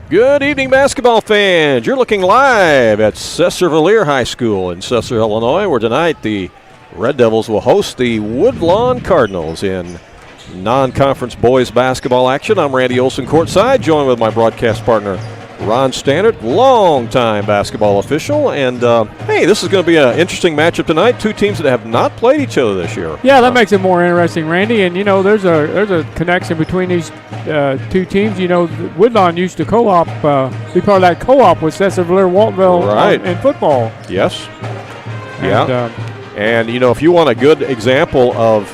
Good evening, basketball fans. You're looking live at Sesser-Valier High School in Sesser, Illinois, where tonight the Red Devils will host the Woodlawn Cardinals in non-conference boys basketball action. I'm Randy Olson courtside, joined with my broadcast partner, Ron Stannard, longtime basketball official. And, hey, this is going to be an interesting matchup tonight. Two teams that have not played each other this year. Yeah, that makes it more interesting, Randy. And, you know, there's a connection between these two teams. You know, Woodlawn used to co-op, be part of that co-op with Sesser-Valier, Waltville in football. Yes. And, and, you know, if you want a good example of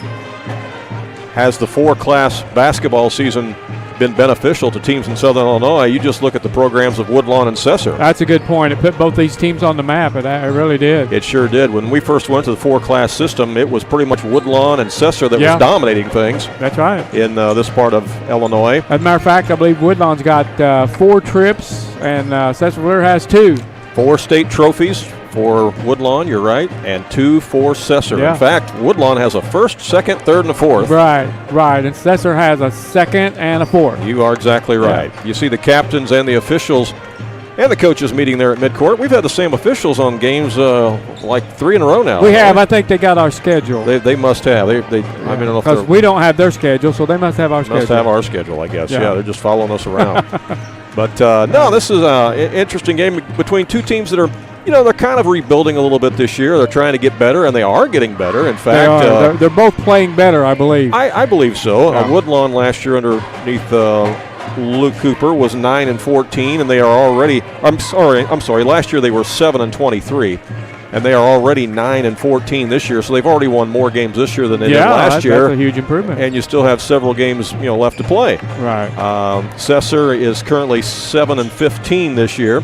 has the four-class basketball season been beneficial to teams in Southern Illinois, you just look at the programs of Woodlawn and Sesser. That's a good point. It put both these teams on the map. It really did. It sure did. When we first went to the four-class system, it was pretty much Woodlawn and Sesser that was dominating things. That's right. In this part of Illinois. As a matter of fact, I believe Woodlawn's got 4 trips, and Sesser-Valier has 2. 4 state trophies for Woodlawn, you're right, and 2 for Sesser. Yeah. In fact, Woodlawn has a first, second, third, and a fourth. Right, and Sesser has a second and a fourth. You are exactly right. Yeah. You see the captains and the officials and the coaches meeting there at midcourt. We've had the same officials on games like 3 in a row now. We have. I think they got our schedule. They must have. I mean, I don't know if because we don't have their schedule, so they must have our schedule. Must have our schedule, I guess. Yeah, they're just following us around. But, no, this is an interesting game between two teams that are, you know, they're kind of rebuilding a little bit this year. They're trying to get better, and they are getting better. In fact, they're both playing better, I believe. I believe so. Yeah. Woodlawn last year underneath Luke Cooper was 9-14, and they are already. I'm sorry. Last year they were 7-23, and they are already 9-14 this year. So they've already won more games this year than they did last year. That's a huge improvement. And you still have several games, you know, left to play. Right. Sesser is currently 7-15 this year.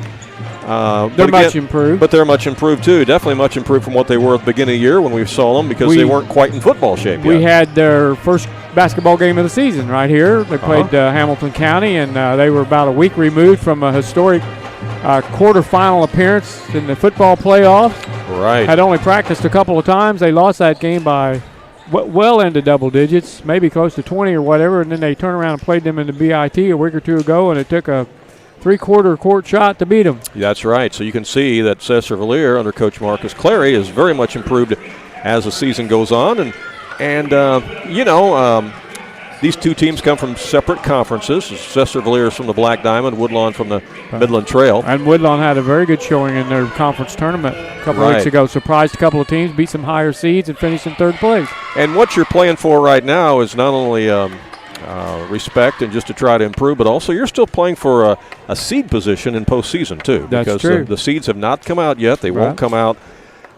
They're much improved. But they're much improved, too. Definitely much improved from what they were at the beginning of the year when we saw them, because they weren't quite in football shape yet. We had their first basketball game of the season right here. They played Hamilton County, and they were about a week removed from a historic quarterfinal appearance in the football playoffs. Right. Had only practiced a couple of times. They lost that game by well into double digits, maybe close to 20 or whatever, and then they turned around and played them in the BIT a week or two ago, and it took a 3/4 court shot to beat them. That's right. So you can see that Sesser-Valier under Coach Marcus Clary is very much improved as the season goes on. And you know, these two teams come from separate conferences. Sesser-Valier is from the Black Diamond, Woodlawn from the Midland Trail. And Woodlawn had a very good showing in their conference tournament a couple of weeks ago. Surprised a couple of teams, beat some higher seeds, and finished in 3rd place. And what you're playing for right now is not only respect and just to try to improve, but also you're still playing for a seed position in postseason too. That's because true. The seeds have not come out yet. They won't come out.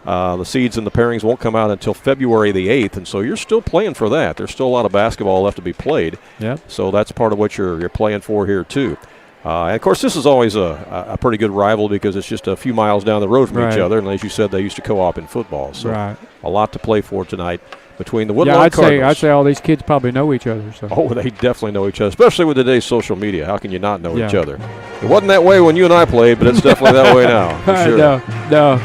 The seeds and the pairings won't come out until February the 8th, and so you're still playing for that. There's still a lot of basketball left to be played. Yep. So that's part of what you're playing for here too. And of course, this is always a pretty good rival because it's just a few miles down the road from each other. And as you said, they used to co-op in football. So a lot to play for tonight between the Woodlawn Cardinals. I'd say all these kids probably know each other. So. Oh, they definitely know each other, especially with today's social media. How can you not know each other? It wasn't that way when you and I played, but it's definitely that way now. For sure. No.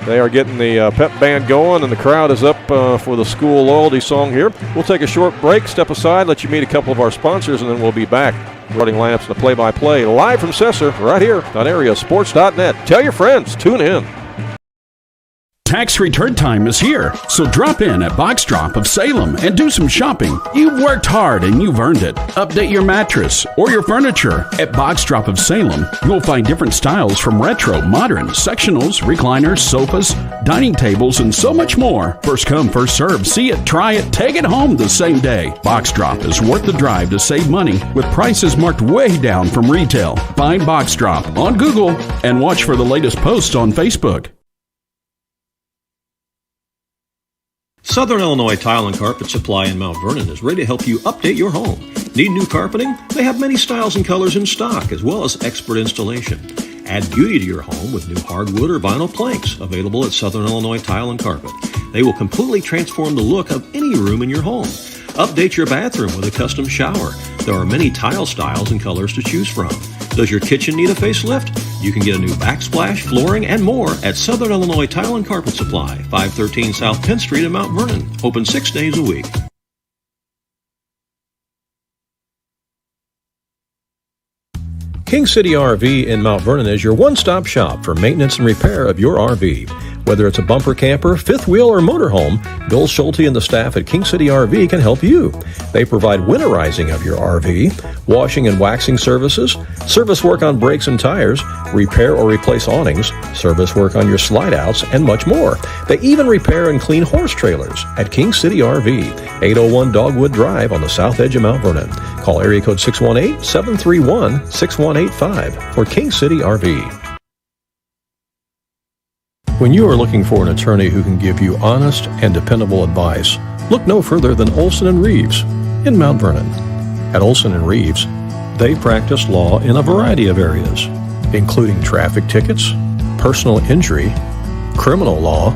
They are getting the pep band going, and the crowd is up for the school loyalty song here. We'll take a short break, step aside, let you meet a couple of our sponsors, and then we'll be back. Running lineups and the play-by-play live from Sesser right here on AreaSports.net. Tell your friends, tune in. Tax return time is here, so drop in at Box Drop of Salem and do some shopping. You've worked hard and you've earned it. Update your mattress or your furniture. At Box Drop of Salem, you'll find different styles from retro, modern, sectionals, recliners, sofas, dining tables, and so much more. First come, first serve. See it, try it, take it home the same day. Box Drop is worth the drive to save money with prices marked way down from retail. Find Box Drop on Google and watch for the latest posts on Facebook. Southern Illinois Tile and Carpet Supply in Mount Vernon is ready to help you update your home. Need new carpeting? They have many styles and colors in stock, as well as expert installation. Add beauty to your home with new hardwood or vinyl planks available at Southern Illinois Tile and Carpet. They will completely transform the look of any room in your home. Update your bathroom with a custom shower. There are many tile styles and colors to choose from. Does your kitchen need a facelift? You can get a new backsplash, flooring, and more at Southern Illinois Tile and Carpet Supply, 513 South 10th Street in Mount Vernon. Open 6 days a week. King City RV in Mount Vernon is your one-stop shop for maintenance and repair of your RV. Whether it's a bumper camper, fifth wheel, or motorhome, Bill Schulte and the staff at King City RV can help you. They provide winterizing of your RV, washing and waxing services, service work on brakes and tires, repair or replace awnings, service work on your slide-outs, and much more. They even repair and clean horse trailers at King City RV, 801 Dogwood Drive on the south edge of Mount Vernon. Call area code 618-731-6185 for King City RV. When you are looking for an attorney who can give you honest and dependable advice, look no further than Olson & Reeves in Mount Vernon. At Olson & Reeves, they practice law in a variety of areas, including traffic tickets, personal injury, criminal law,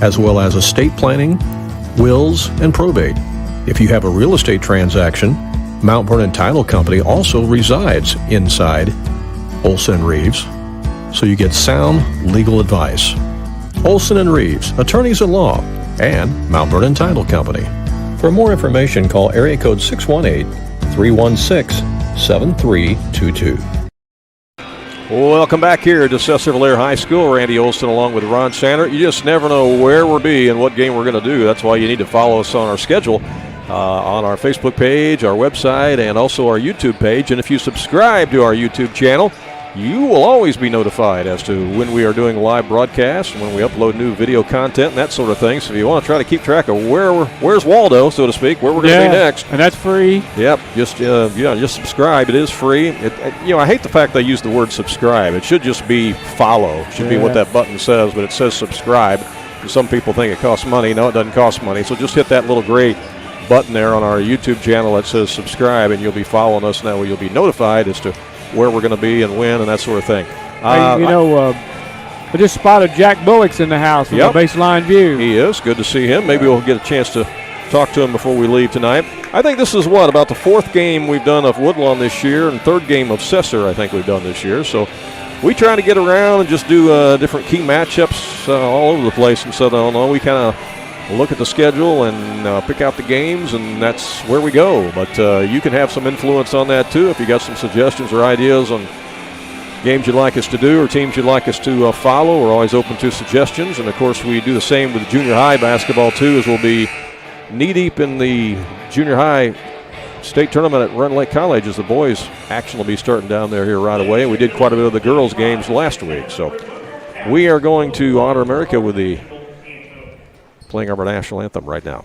as well as estate planning, wills, and probate. If you have a real estate transaction, Mount Vernon Title Company also resides inside Olson & Reeves, so you get sound legal advice. Olson & Reeves, attorneys at law, and Mount Vernon Title Company. For more information, call area code 618-316-7322. Welcome back here to Sesser-Valier High School. Randy Olson along with Ron Sander. You just never know where we'll be and what game we're going to do. That's why you need to follow us on our schedule, on our Facebook page, our website, and also our YouTube page. And if you subscribe to our YouTube channel, you will always be notified as to when we are doing live broadcasts and when we upload new video content and that sort of thing. So if you want to try to keep track of where's Waldo, so to speak, where we're going to be next. And that's free. Yep, just subscribe. It is free. I hate the fact they use the word subscribe. It should just be follow. It should be what that button says, but it says subscribe. And some people think it costs money. No, it doesn't cost money. So just hit that little gray button there on our YouTube channel that says subscribe, and you'll be following us. Now you'll be notified as to where we're going to be and when and that sort of thing. I just spotted Jack Bullock's in the house from the baseline view. He is. Good to see him. Maybe we'll get a chance to talk to him before we leave tonight. I think this is about the fourth game we've done of Woodlawn this year and third game of Sesser I think we've done this year. So we try to get around and just do different key matchups all over the place in Southern Illinois. We kind of look at the schedule and pick out the games, and that's where we go. But you can have some influence on that, too, if you got some suggestions or ideas on games you'd like us to do or teams you'd like us to follow. We're always open to suggestions. And, of course, we do the same with junior high basketball, too, as we'll be knee-deep in the junior high state tournament at Run Lake College as the boys' action will be starting down there here right away. We did quite a bit of the girls' games last week. So we are going to honor America with playing our national anthem right now.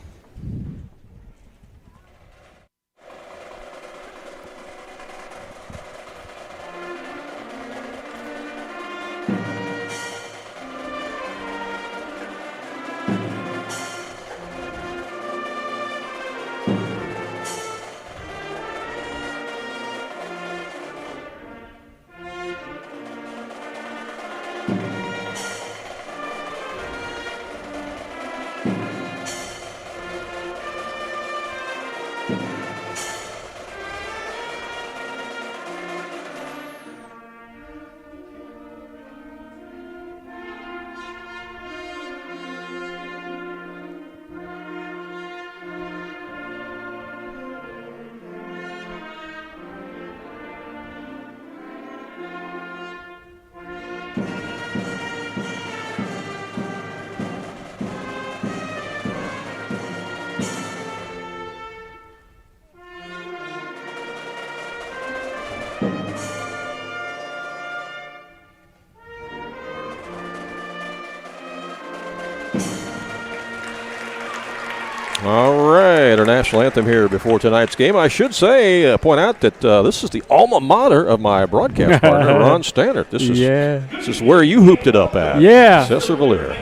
All right, our national anthem here before tonight's game. I should point out that this is the alma mater of my broadcast partner, Ron Stannard. This is where you hooped it up at. Yeah. Sesser-Valier.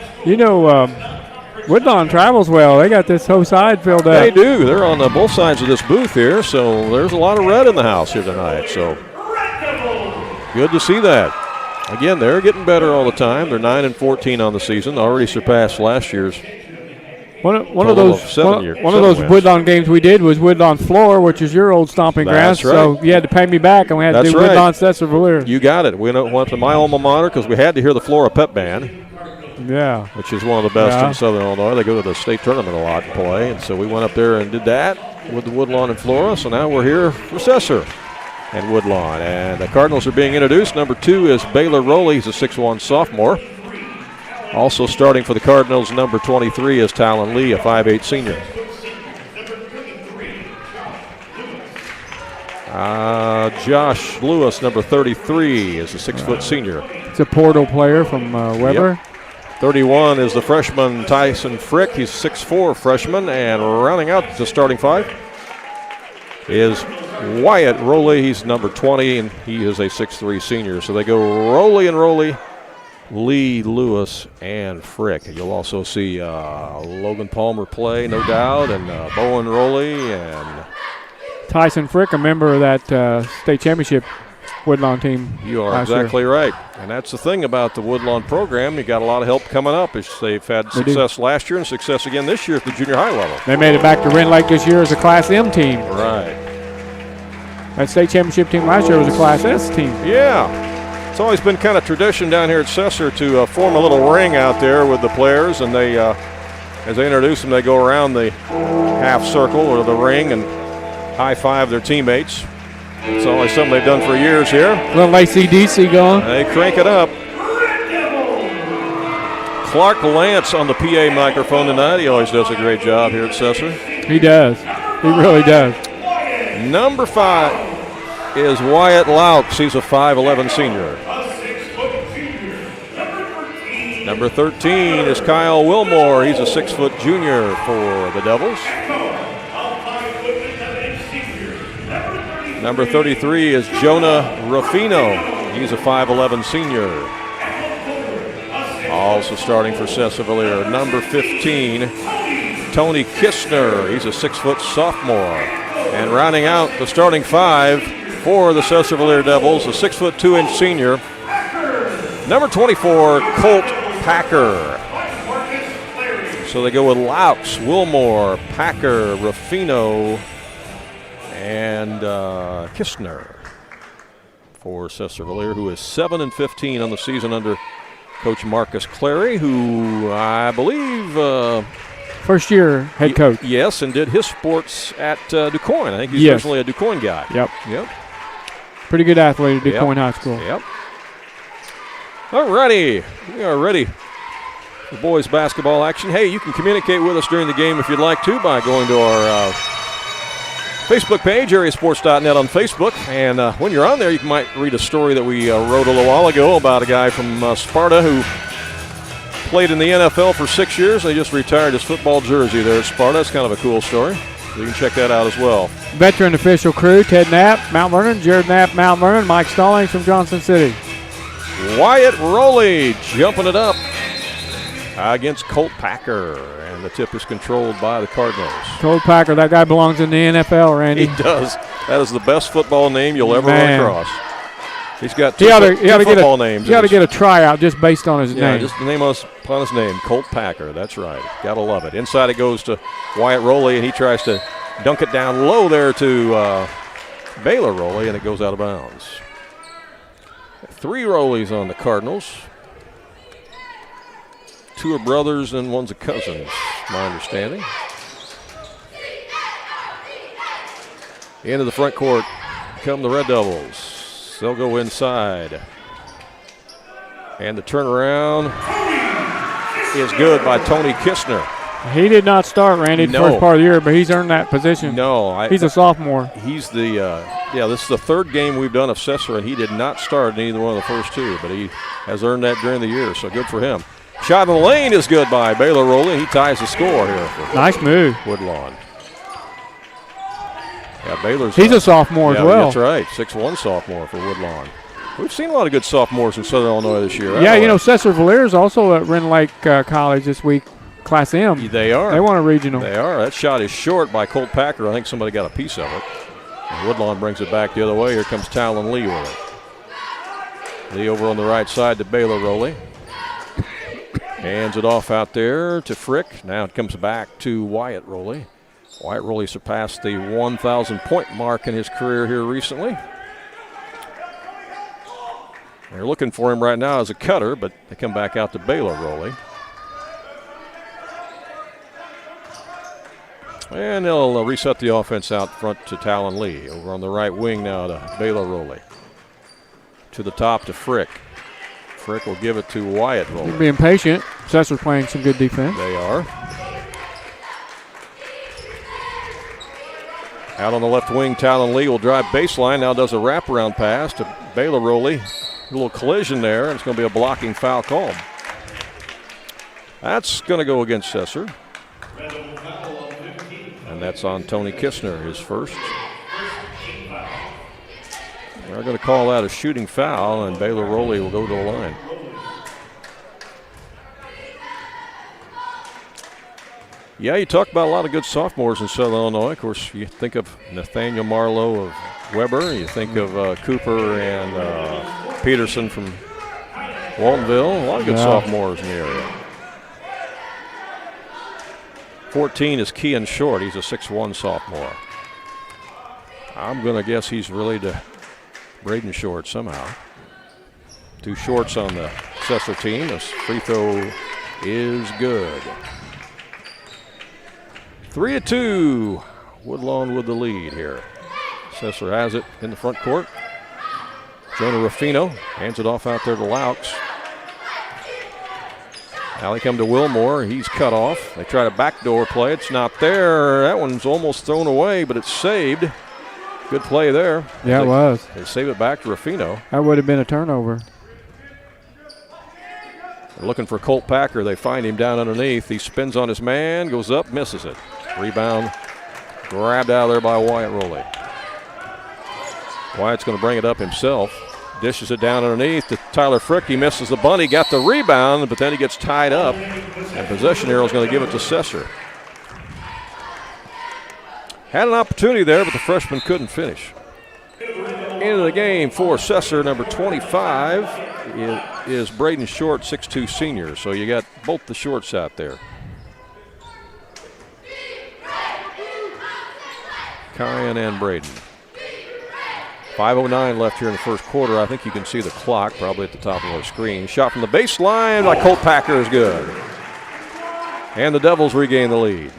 Woodlawn travels well. They got this whole side filled up. They do. They're on both sides of this booth here, so there's a lot of red in the house here tonight. So good to see that. Again, they're getting better all the time. They're 9-14 on the season, already surpassed last year's. One of those Woodlawn games we did was Woodlawn Floor, which is your old stomping grounds. Right. So you had to pay me back, and we had to do Woodlawn Sesser-Valier. You got it. We went to my alma mater because we had to hear the Flora Pep Band. Yeah. Which is one of the best in Southern Illinois. They go to the state tournament a lot and play. And so we went up there and did that with the Woodlawn and Flora. So now we're here for Sesser. and Woodlawn. And the Cardinals are being introduced. Number 2 is Baylor Rowley. He's a 6'1 sophomore. Also starting for the Cardinals, number 23 is Talon Lee, a 5'8 senior. Josh Lewis, number 33, is a 6' senior. It's a portal player from Weber. Yep. 31 is the freshman Tyson Frick. He's 6'4 freshman. And rounding out the starting 5 is Wyatt Rowley. He's number 20, and he is a 6'3 senior. So they go Rowley and Rowley, Lee, Lewis, and Frick. You'll also see Logan Palmer play, no doubt, and Bowen Rowley and Tyson Frick, a member of that state championship Woodlawn team. You are exactly right. And that's the thing about the Woodlawn program. You got a lot of help coming up. They've had success last year and success again this year at the junior high level. They made it back to Rend Lake this year as a Class M team. Right. That state championship team last year was a Class S team. Yeah. It's always been kind of tradition down here at Sesser to form a little ring out there with the players, and they, as they introduce them, they go around the half circle or the ring and high-five their teammates. It's always something they've done for years here. A little AC/DC going. They crank it up. Clark Lance on the PA microphone tonight. He always does a great job here at Sesser. He does. He really does. Number 5 is Wyatt Laux. He's a 5'11 senior. Number 13 is Kyle Wilmore. He's a 6' junior for the Devils. Number 33 is Jonah Ruffino. He's a 5'11 senior. Also starting for Sesser-Valier. Number 15, Tony Kistner. He's a 6' sophomore. And rounding out the starting 5 for the Sesser-Valier Devils, a 6' 2" senior, number 24, Colt Packer. So they go with Laux, Wilmore, Packer, Ruffino, and Kistner for Sesser-Valier, who is 7-15 on the season under Coach Marcus Clary, who I believe first year head coach. Yes, and did his sports at DuQuoin. I think he's originally a DuQuoin guy. Yep. Pretty good athlete at DuQuoin High School. Yep. All righty, we are ready for boys basketball action. Hey, you can communicate with us during the game if you'd like to by going to our Facebook page, AreaSports.net on Facebook. And when you're on there, you might read a story that we wrote a little while ago about a guy from Sparta who played in the NFL for 6 years. They just retired his football jersey there at Sparta. It's kind of a cool story. So you can check that out as well. Veteran official crew, Ted Knapp, Mount Vernon, Jared Knapp, Mount Vernon, Mike Stallings from Johnson City. Wyatt Rowley jumping it up against Colt Packer, and the tip is controlled by the Cardinals. Colt Packer, that guy belongs in the NFL, Randy. He does. That is the best football name you'll ever run across. He's got two football names. You got to get a tryout just based on his name. Yeah, just the name upon his name, Colt Packer. That's right. Got to love it. Inside it goes to Wyatt Rowley, and he tries to dunk it down low there to Baylor Rowley, and it goes out of bounds. 3 Rowleys on the Cardinals. 2 are brothers and one's a cousin, my understanding. Into the front court come the Red Devils. They'll go inside. And the turnaround is good by Tony Kistner. He did not start, Randy, the first part of the year, but he's earned that position. No. He's a sophomore. He's the, this is the 3rd game we've done of Sesser, and he did not start in either one of the first 2, but he has earned that during the year, so good for him. Shot in the lane is good by Baylor Rowley. He ties the score here for nice move. Woodlawn. Yeah, Baylor's he's a sophomore as well. That's right, 6'1 sophomore for Woodlawn. We've seen a lot of good sophomores in Southern Illinois this year. Yeah, Sesser-Valier is also at Rend Lake College this week, Class M. They are. They won a regional. They are. That shot is short by Colt Packer. I think somebody got a piece of it. And Woodlawn brings it back the other way. Here comes Talon Lee with it. Lee over on the right side to Baylor Rowley. Hands it off out there to Frick. Now it comes back to Wyatt Rowley. Wyatt Rowley surpassed the 1,000-point mark in his career here recently. They're looking for him right now as a cutter, but they come back out to Baylor Rowley. And they'll reset the offense out front to Talon Lee. Over on the right wing now to Baylor Rowley. To the top to Frick. Frick will give it to Wyatt Rowley. Being patient. Sesser's playing some good defense. They are. Out on the left wing, Talon Lee will drive baseline. Now does a wraparound pass to Baylor Rowley. A little collision there, and it's going to be a blocking foul called. That's going to go against Sesser. And that's on Tony Kistner, his first. They're going to call that a shooting foul, and Baylor Rowley will go to the line. Yeah, you talk about a lot of good sophomores in Southern Illinois. Of course, you think of Nathaniel Marlowe of Weber. You think of Cooper and Peterson from Waltonville. A lot of good sophomores in the area. 14 is Kean Short. He's a 6'1 sophomore. I'm going to guess he's related to Braden Short somehow. 2 Shorts on the Sesser team. This free throw is good. 3-2. Woodlawn with the lead here. Sesser has it in the front court. Jonah Ruffino hands it off out there to Laux. Now they come to Wilmore. He's cut off. They try to backdoor play. It's not there. That one's almost thrown away, but it's saved. Good play there. Yeah, it was. They save it back to Ruffino. That would have been a turnover. They're looking for Colt Packer. They find him down underneath. He spins on his man, goes up, misses it. Rebound grabbed out of there by Wyatt Rowley. Wyatt's going to bring it up himself. Dishes it down underneath to Tyler Frick. He misses the bunny, got the rebound, but then he gets tied up. And possession arrow is going to give it to Sesser. Had an opportunity there, but the freshman couldn't finish. Into the game for Sesser, number 25 is Braden Short, 6'2 senior. So you got both the Shorts out there. Kyan and Braden. 5:09 left here in the first quarter. I think you can see the clock probably at the top of our screen. Shot from the baseline by Colt Packer is good. And the Devils regain the lead.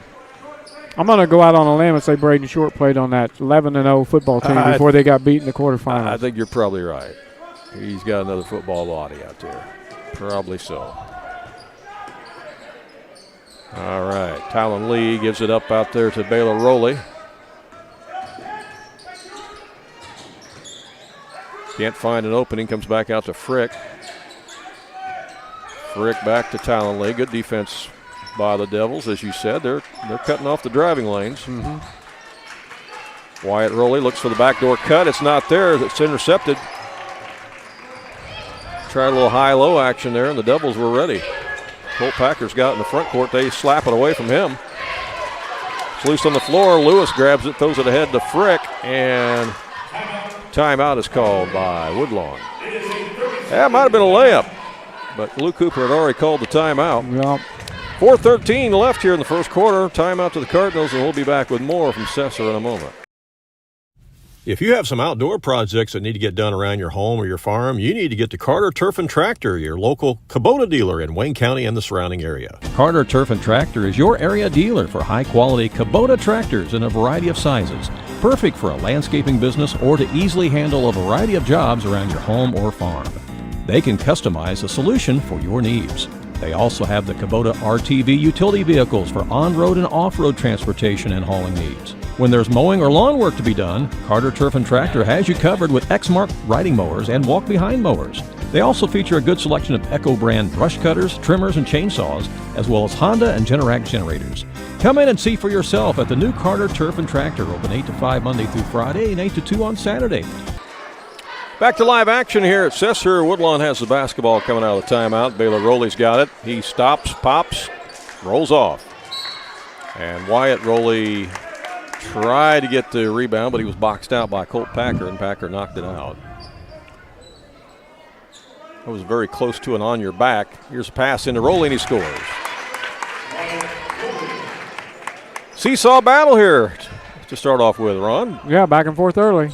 I'm going to go out on a limb and say Braden Short played on that 11-0 football team before they got beat in the quarterfinals. I think you're probably right. He's got another football body out there. Probably so. All right. Talon Lee gives it up out there to Baylor Rowley. Can't find an opening, comes back out to Frick. Frick back to Talon Lee. Good defense by the Devils, as you said. They're cutting off the driving lanes. Wyatt Rowley looks for the backdoor cut. It's not there. It's intercepted. Tried a little high-low action there, and the Devils were ready. Colt Packer's got it in the front court. They slap it away from him. It's loose on the floor. Lewis grabs it, throws it ahead to Frick, and timeout is called by Woodlawn. That might have been a layup, but Lou Cooper had already called the timeout. Yep. 4:13 left here in the first quarter. Timeout to the Cardinals, and we'll be back with more from Sesser in a moment. If you have some outdoor projects that need to get done around your home or your farm, you need to get to Carter Turf and Tractor, your local Kubota dealer in Wayne County and the surrounding area. Carter Turf and Tractor is your area dealer for high-quality Kubota tractors in a variety of sizes, perfect for a landscaping business or to easily handle a variety of jobs around your home or farm. They can customize a solution for your needs. They also have the Kubota RTV utility vehicles for on-road and off-road transportation and hauling needs. When there's mowing or lawn work to be done, Carter Turf and Tractor has you covered with Exmark riding mowers and walk-behind mowers. They also feature a good selection of Echo brand brush cutters, trimmers, and chainsaws, as well as Honda and Generac generators. Come in and see for yourself at the new Carter Turf and Tractor, open 8 to 5 Monday through Friday and 8 to 2 on Saturday. Back to live action here at Sesser. Woodlawn has the basketball coming out of the timeout. Baylor Rowley's got it. He stops, pops, rolls off. And Wyatt Rowley tried to get the rebound, but he was boxed out by Colt Packer, and Packer knocked it out. That was very close to an on your back. Here's a pass into Rowley, and he scores. Seesaw battle here to start off with, Ron. Yeah, back and forth early.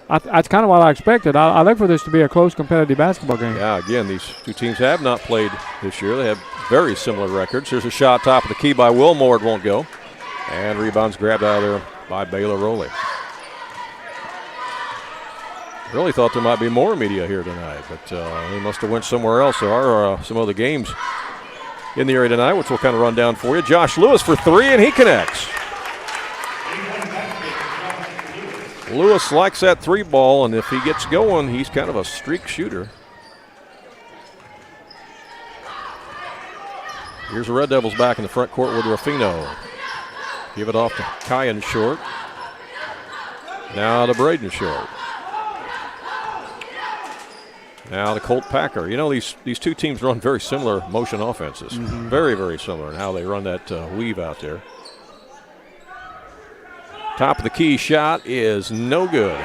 That's kind of what I expected. I look for this to be a close competitive basketball game. Yeah, again, these two teams have not played this year. They have very similar records. Here's a shot top of the key by Wilmore. It won't go. And rebounds grabbed out of there by Baylor Rowley. Really thought there might be more media here tonight, but they must have went somewhere else. There are some other games in the area tonight, which we'll kind of run down for you. Josh Lewis for three, and he connects. Lewis likes that three ball, and if he gets going, he's kind of a streak shooter. Here's the Red Devils back in the front court with Ruffino. Give it off to Kyan Short. Now to Braden Short. Now to Colt Packer. You know, these two teams run very similar motion offenses. Very, very similar in how they run that weave out there. Top of the key shot is no good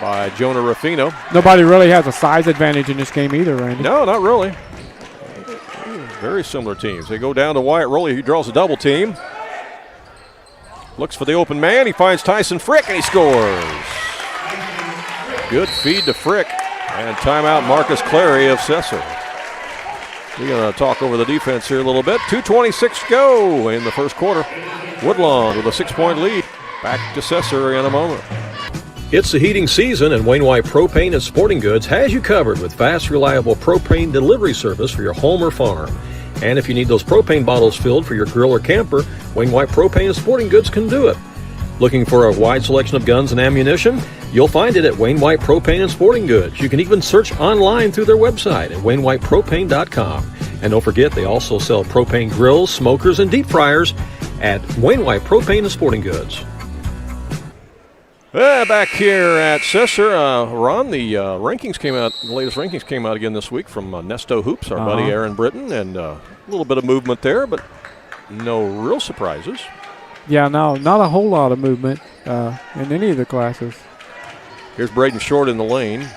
by Jonah Ruffino. Nobody really has a size advantage in this game either, Randy. No, not really. Very similar teams. They go down to Wyatt Rowley, who draws a double team. Looks for the open man. He finds Tyson Frick, and he scores. Good feed to Frick. And timeout Marcus Clary of Sesser. We're going to talk over the defense here a little bit. 2:26 to go in the first quarter. Woodlawn with a 6-point lead. Back to Sesser in a moment. It's the heating season, and Wainwright Propane and Sporting Goods has you covered with fast, reliable propane delivery service for your home or farm. And if you need those propane bottles filled for your grill or camper, Wainwright Propane and Sporting Goods can do it. Looking for a wide selection of guns and ammunition? You'll find it at Wainwright Propane and Sporting Goods. You can even search online through their website at wainwrightpropane.com. And don't forget, they also sell propane grills, smokers, and deep fryers at Wainwright Propane and Sporting Goods. Back here at Sesser, Ron, the rankings came out. The latest rankings came out again this week from Nesto Hoops, our buddy Aaron Britton, and a little bit of movement there, but no real surprises. Yeah, no, not a whole lot of movement in any of the classes. Here's Braden Short in the lane.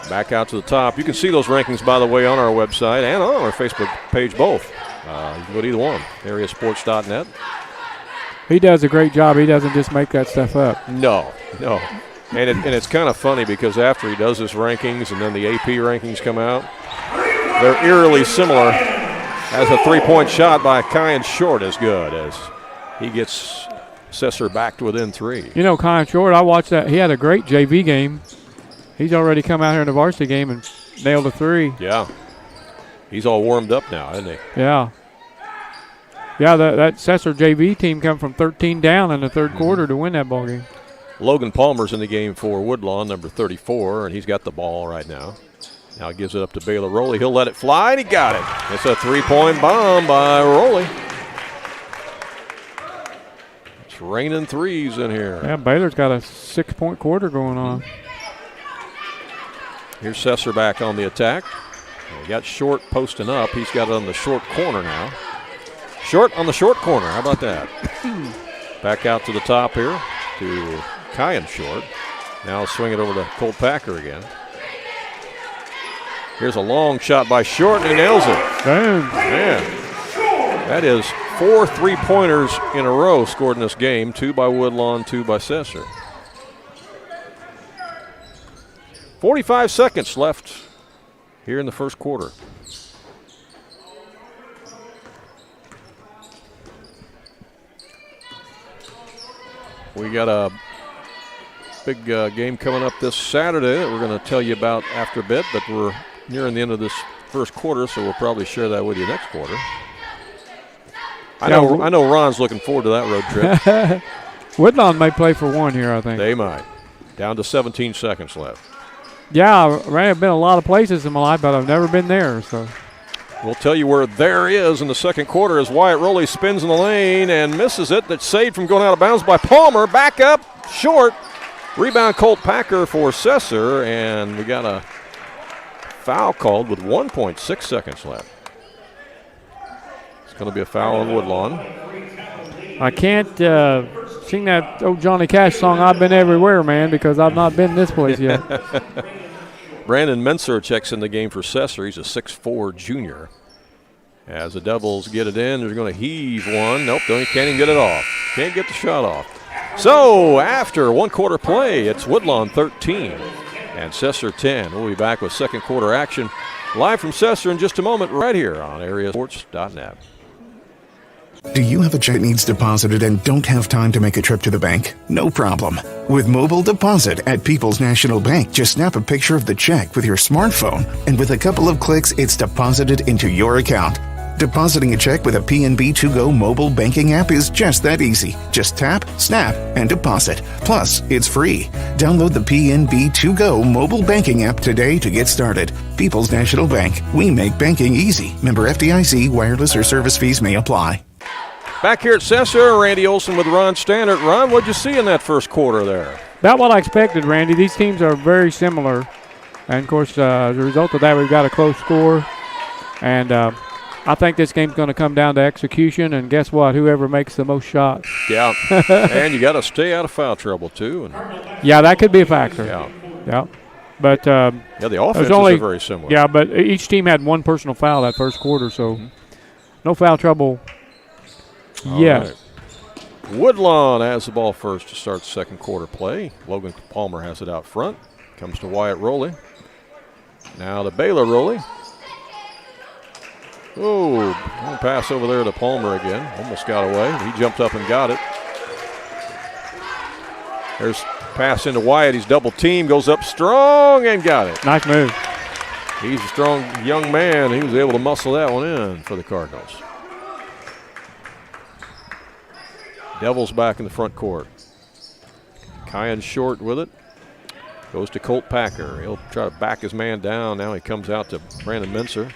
Back out to the top. You can see those rankings, by the way, on our website and on our Facebook page both. You can go to either one, AreaSports.net. He does a great job. He doesn't just make that stuff up. No. And it's kind of funny because after he does his rankings and then the AP rankings come out, they're eerily similar, as a three-point shot by Kyan Short is good as he gets Sesser back to within three. You know, Kyan Short, I watched that. He had a great JV game. He's already come out here in the varsity game and nailed a three. Yeah. He's all warmed up now, isn't he? Yeah. Yeah, that Sesser JV team come from 13 down in the third quarter to win that ball game. Logan Palmer's in the game for Woodlawn, number 34, and he's got the ball right now. Now he gives it up to Baylor Rowley. He'll let it fly, and he got it. It's a three-point bomb by Rowley. It's raining threes in here. Yeah, Baylor's got a 6-point quarter going on. Here's Sesser back on the attack. We got Short posting up. He's got it on the short corner now. Short on the short corner. How about that? Back out to the top here to Kyan Short. Now swing it over to Colt Packer again. Here's a long shot by Short, and he nails it. Damn. Man, that is 4 3-pointers in a row scored in this game. 2 by Woodlawn, 2 by Sesser. 45 seconds left here in the first quarter. We got a big game coming up this Saturday that we're going to tell you about after a bit, but we're nearing the end of this first quarter, so we'll probably share that with you next quarter. I know Ron's looking forward to that road trip. Woodlawn may play for one here, I think. They might. Down to 17 seconds left. Yeah, I've been a lot of places in my life, but I've never been there. So we'll tell you where there is in the second quarter as Wyatt Rowley spins in the lane and misses it. That's saved from going out of bounds by Palmer. Back up, Short. Rebound Colt Packer for Sesser, and we got a foul called with 1.6 seconds left. It's going to be a foul on Woodlawn. I can't sing that old Johnny Cash song, I've Been Everywhere, man, because I've not been this place yet. Brandon Menser checks in the game for Sesser. He's a 6'4 junior. As the Devils get it in, they're going to heave one. Nope, they can't even get it off. Can't get the shot off. So after one quarter play, it's Woodlawn 13 and Sesser 10. We'll be back with second quarter action live from Sesser in just a moment right here on AreaSports.net. Do you have a check that needs deposited and don't have time to make a trip to the bank? No problem. With Mobile Deposit at People's National Bank, just snap a picture of the check with your smartphone, and with a couple of clicks, it's deposited into your account. Depositing a check with a PNB 2Go mobile banking app is just that easy. Just tap, snap, and deposit. Plus, it's free. Download the PNB 2Go mobile banking app today to get started. People's National Bank. We make banking easy. Member FDIC. Wireless or service fees may apply. Back here at Sesser, Randy Olson with Ron Stannard. Ron, what'd you see in that first quarter there? About what I expected, Randy. These teams are very similar. And, of course, as a result of that, we've got a close score. And I think this game's going to come down to execution. And guess what? Whoever makes the most shots. Yeah. And you got to stay out of foul trouble, too. Yeah, that could be a factor. Yeah. But the offenses are very similar. Yeah, but each team had one personal foul that first quarter, so no foul trouble yet. Right. Woodlawn has the ball first to start the second quarter play. Logan Palmer has it out front. Comes to Wyatt Rowley. Now to Baylor Rowley. Oh, pass over there to Palmer again. Almost got away. He jumped up and got it. There's pass into Wyatt. He's double teamed. Goes up strong and got it. Nice move. He's a strong young man. He was able to muscle that one in for the Cardinals. Devils back in the front court. Kyan short with it. Goes to Colt Packer. He'll try to back his man down. Now he comes out to Brandon Mincer.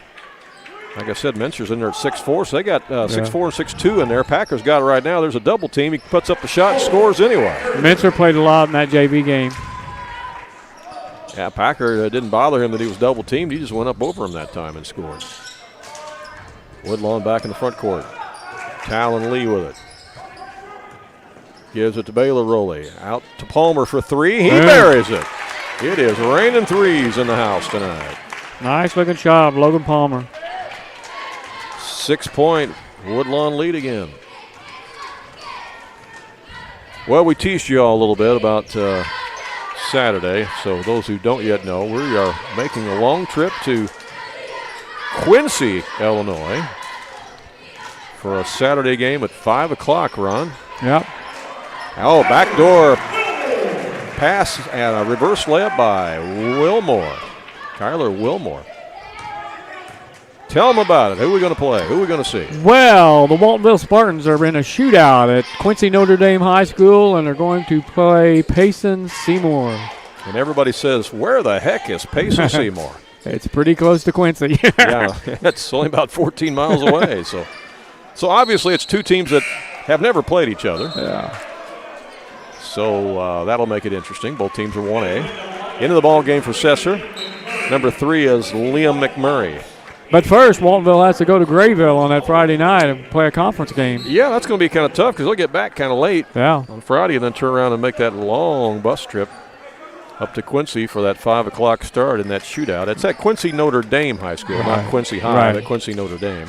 Like I said, Mincer's in there at 6'4", so they got 6'4" and 6'2" in there. Packer's got it right now. There's a double team. He puts up the shot and scores anyway. Mincer played a lot in that JV game. Yeah, Packer didn't bother him that he was double teamed. He just went up over him that time and scored. Woodlawn back in the front court. Talon Lee with it. Gives it to Baylor Rowley. Out to Palmer for three. He buries it. It is raining threes in the house tonight. Nice looking shot, Logan Palmer. 6-point Woodlawn lead again. Well, we teased you all a little bit about Saturday. So those who don't yet know, we are making a long trip to Quincy, Illinois for a Saturday game at 5 o'clock, Ron. Yep. Oh, backdoor pass and a reverse layup by Wilmore. Kyler Wilmore. Tell them about it. Who are we going to play? Who are we going to see? Well, the Waltonville Spartans are in a shootout at Quincy Notre Dame High School, and they're going to play Payson Seymour. And everybody says, where the heck is Payson Seymour? It's pretty close to Quincy. Yeah, it's only about 14 miles away. So obviously it's two teams that have never played each other. Yeah. So that'll make it interesting. Both teams are 1A. Into the ball game for Sesser. Number 3 is Liam McMurray. But first, Waltonville has to go to Grayville on that Friday night and play a conference game. Yeah, that's going to be kind of tough because they'll get back kind of late on Friday and then turn around and make that long bus trip up to Quincy for that 5 o'clock start in that shootout. It's at Quincy Notre Dame High School, not Quincy High, but Quincy Notre Dame,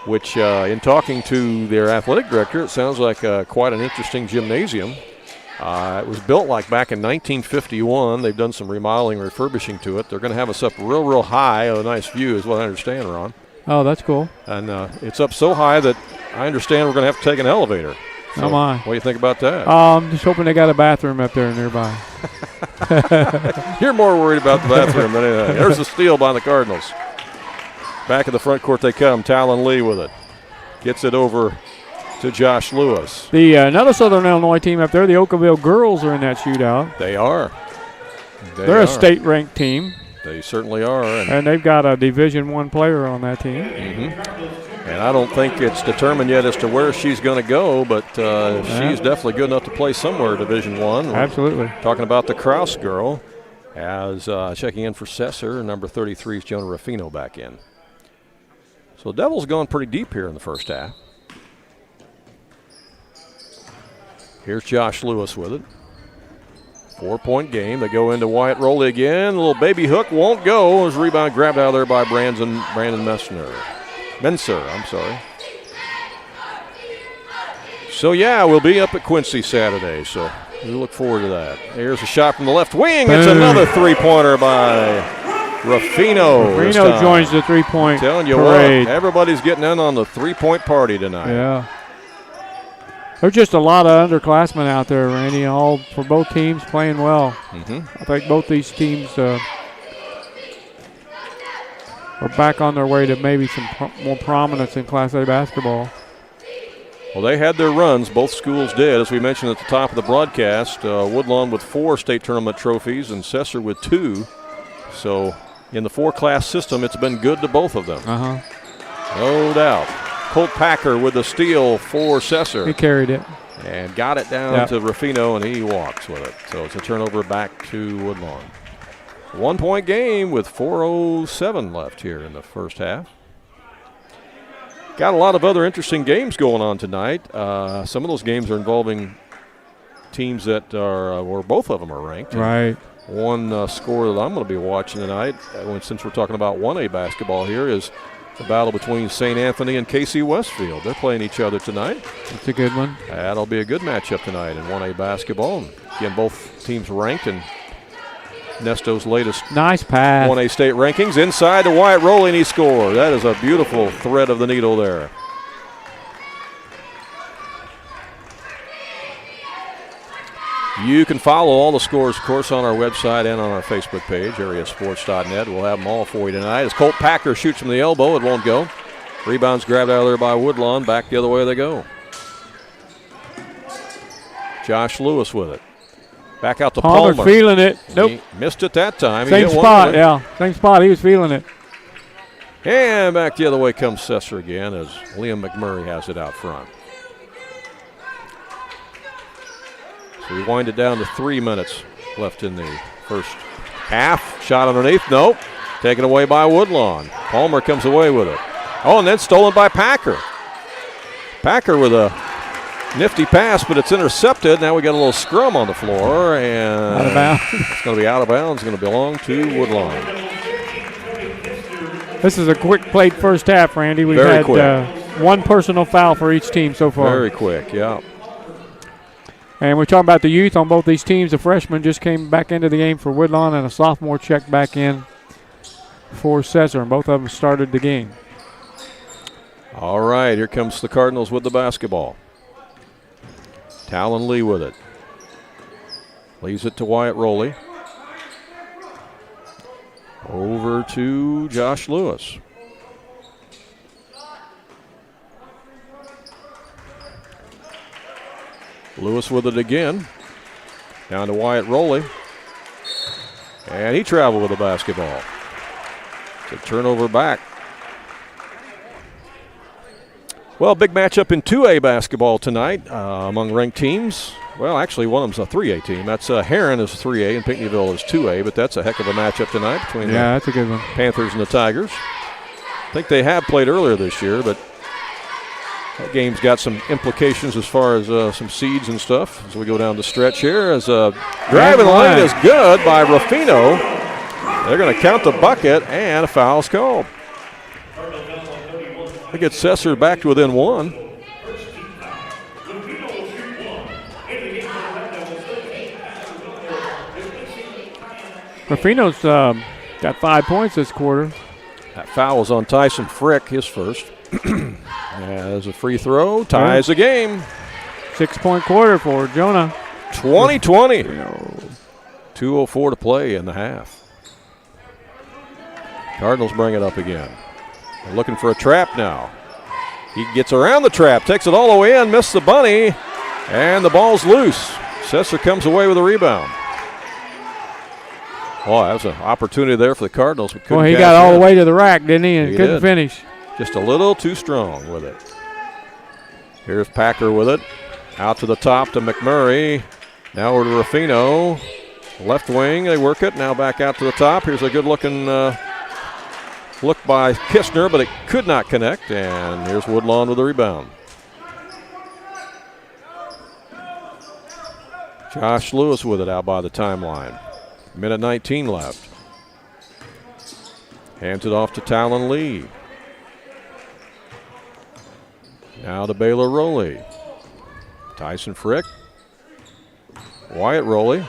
which in talking to their athletic director, it sounds like quite an interesting gymnasium. It was built like back in 1951. They've done some remodeling, refurbishing to it. They're going to have us up real high. A nice view is what I understand, Ron. Oh, that's cool. And it's up so high that I understand we're going to have to take an elevator. So oh, my. What do you think about that? I'm just hoping they got a bathroom up there nearby. You're more worried about the bathroom than anything. There's the steal by the Cardinals. Back in the front court they come. Talon Lee with it. Gets it over to Josh Lewis. The another Southern Illinois team up there, the Oakville girls, are in that shootout. They are. They're a state-ranked team. They certainly are. And they've got a Division I player on that team. Mm-hmm. And I don't think it's determined yet as to where she's going to go, but she's definitely good enough to play somewhere Division I. Absolutely. Talking about the Krause girl, as checking in for Sesser, number 33 is Jonah Ruffino back in. So the Devils gone pretty deep here in the first half. Here's Josh Lewis with it. 4-point game. They go into Wyatt Rowley again. A little baby hook won't go. It was rebound grabbed out of there by Brandon Menser, I'm sorry. So, yeah, we'll be up at Quincy Saturday, so we look forward to that. Here's a shot from the left wing. It's another three-pointer by Ruffino joins the three-point telling you parade. what, everybody's getting in on the three-point party tonight. Yeah. There's just a lot of underclassmen out there, Randy, all for both teams playing well. I think both these teams are back on their way to maybe some more prominence in Class A basketball. Well, they had their runs. Both schools did. As we mentioned at the top of the broadcast, Woodlawn with 4 state tournament trophies and Sesser with 2. So in the 4-class system, it's been good to both of them. No doubt. Colt Packer with the steal for Sesser. He carried it. And got it down to Ruffino, and he walks with it. So it's a turnover back to Woodlawn. 1-point game with 4:07 left here in the first half. Got a lot of other interesting games going on tonight. Some of those games are involving teams that are, where both of them are ranked. Right. One score that I'm going to be watching tonight, since we're talking about 1A basketball here, is the battle between St. Anthony and KC Westfield. They're playing each other tonight. That's a good one. That'll be a good matchup tonight in 1A basketball. And again, both teams ranked in Nesto's latest nice pass 1A state rankings. Inside to Wyatt Rowley, and he scored. That is a beautiful thread of the needle there. You can follow all the scores, of course, on our website and on our Facebook page, AreaSports.net. We'll have them all for you tonight. As Colt Packer shoots from the elbow, it won't go. Rebound's grabbed out of there by Woodlawn. Back the other way they go. Josh Lewis with it. Back out to Palmer. Feeling it. Nope. He missed it that time. Same spot, yeah. Same spot. He was feeling it. And back the other way comes Sesser again as Liam McMurray has it out front. So we wind it down to 3 minutes left in the first half. Shot underneath. Nope. Taken away by Woodlawn. Palmer comes away with it. Oh, and then stolen by Packer. Packer with a nifty pass, but it's intercepted. Now we got a little scrum on the floor, and out of bounds. It's going to be out of bounds. It's going to belong to Woodlawn. This is a quick played first half, Randy. We've Very had quick. One personal foul for each team so far. Very quick, yeah. And we're talking about the youth on both these teams. A freshman just came back into the game for Woodlawn, and a sophomore checked back in for Sesser, and both of them started the game. All right, here comes the Cardinals with the basketball. Talon Lee with it. Leaves it to Wyatt Rowley. Over to Josh Lewis. Lewis with it again. Down to Wyatt Rowley. And he traveled with the basketball. It's a turnover back. Well, big matchup in 2A basketball tonight among ranked teams. Well, actually, one of them's a 3A team. That's Heron is 3A and Pinckneyville is 2A, but that's a heck of a matchup tonight between that's a good one. Panthers and the Tigers. I think they have played earlier this year, but that game's got some implications as far as some seeds and stuff. As we go down the stretch here, as driving lane is good by Ruffino. They're going to count the bucket, and a foul's called. I get Sesser back to within one. Ruffino's got 5 points this quarter. That foul was on Tyson Frick, his first. As a free throw, ties the game. 6-point quarter for Jonah. 20-20. 2:04 to play in the half. Cardinals bring it up again. They're looking for a trap now. He gets around the trap, takes it all the way in, missed the bunny, and the ball's loose. Sesser comes away with a rebound. Oh, that was an opportunity there for the Cardinals. But well, he got all the way to the rack, didn't he? And couldn't finish. Just a little too strong with it. Here's Packer with it. Out to the top to McMurray. Now over to Ruffino. Left wing, they work it. Now back out to the top. Here's a good-looking look by Kistner, but it could not connect. And here's Woodlawn with the rebound. Josh Lewis with it out by the timeline. Minute 19 left. Hands it off to Talon Lee. Now to Baylor Rowley. Tyson Frick. Wyatt Rowley.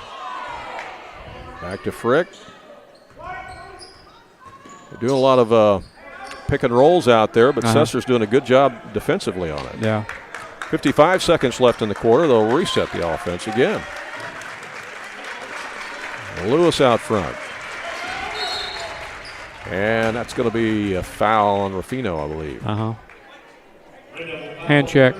Back to Frick. They're doing a lot of pick and rolls out there, but Sesser's doing a good job defensively on it. Yeah. 55 seconds left in the quarter. They'll reset the offense again. Lewis out front. And that's going to be a foul on Ruffino, I believe. Hand check.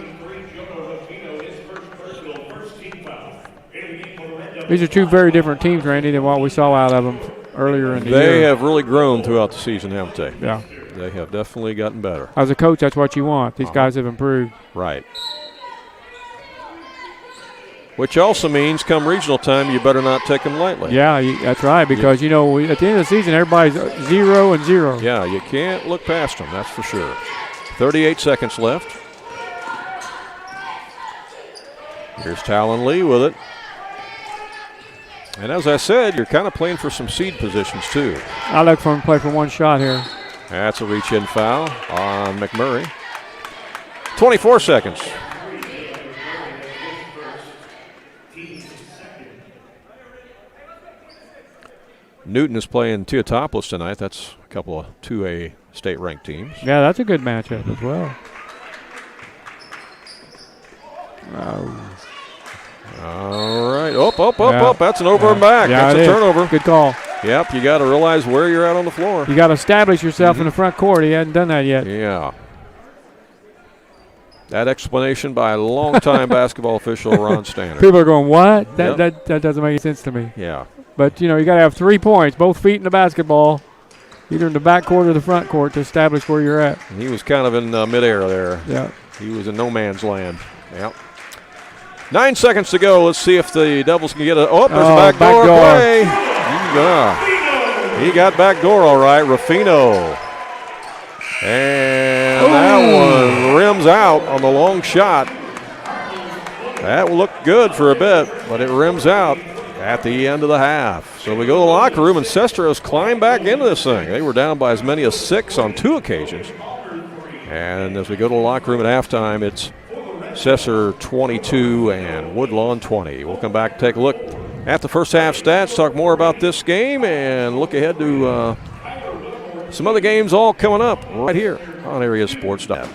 These are two very different teams, Randy, than what we saw out of them earlier in the year. They have really grown throughout the season, haven't they? Yeah. They have definitely gotten better. As a coach, that's what you want. These guys have improved. Right. Which also means come regional time, you better not take them lightly. Yeah, that's right, because, at the end of the season, everybody's 0-0. Yeah, you can't look past them, that's for sure. 38 seconds left. Here's Talon Lee with it. And as I said, you're kind of playing for some seed positions, too. I look for him to play for one shot here. That's a reach-in foul on McMurray. 24 seconds. Newton is playing Teotopoulos tonight. That's a couple of 2A state-ranked teams. Yeah, that's a good matchup as well. All right. Up. That's an over and back. Yeah, that's a turnover. Good call. Yep, you got to realize where you're at on the floor. You got to establish yourself in the front court. He hadn't done that yet. Yeah. That explanation by longtime basketball official Ron Stannard. People are going, what? That doesn't make any sense to me. Yeah. But, you got to have 3 points, both feet in the basketball, either in the back court or the front court, to establish where you're at. He was kind of in midair there. Yeah. He was in no man's land. Yep. 9 seconds to go. Let's see if the Devils can get a. Oh, there's a backdoor play. Yeah. He got backdoor all right. Ruffino. And that one rims out on the long shot. That will look good for a bit, but it rims out at the end of the half. So we go to the locker room, and Sesser has climbed back into this thing. They were down by as many as 6 on 2 occasions. And as we go to the locker room at halftime, it's Sesser 22 and Woodlawn 20. We'll come back and take a look at the first half stats, talk more about this game, and look ahead to some other games all coming up right here on AreaSports.net.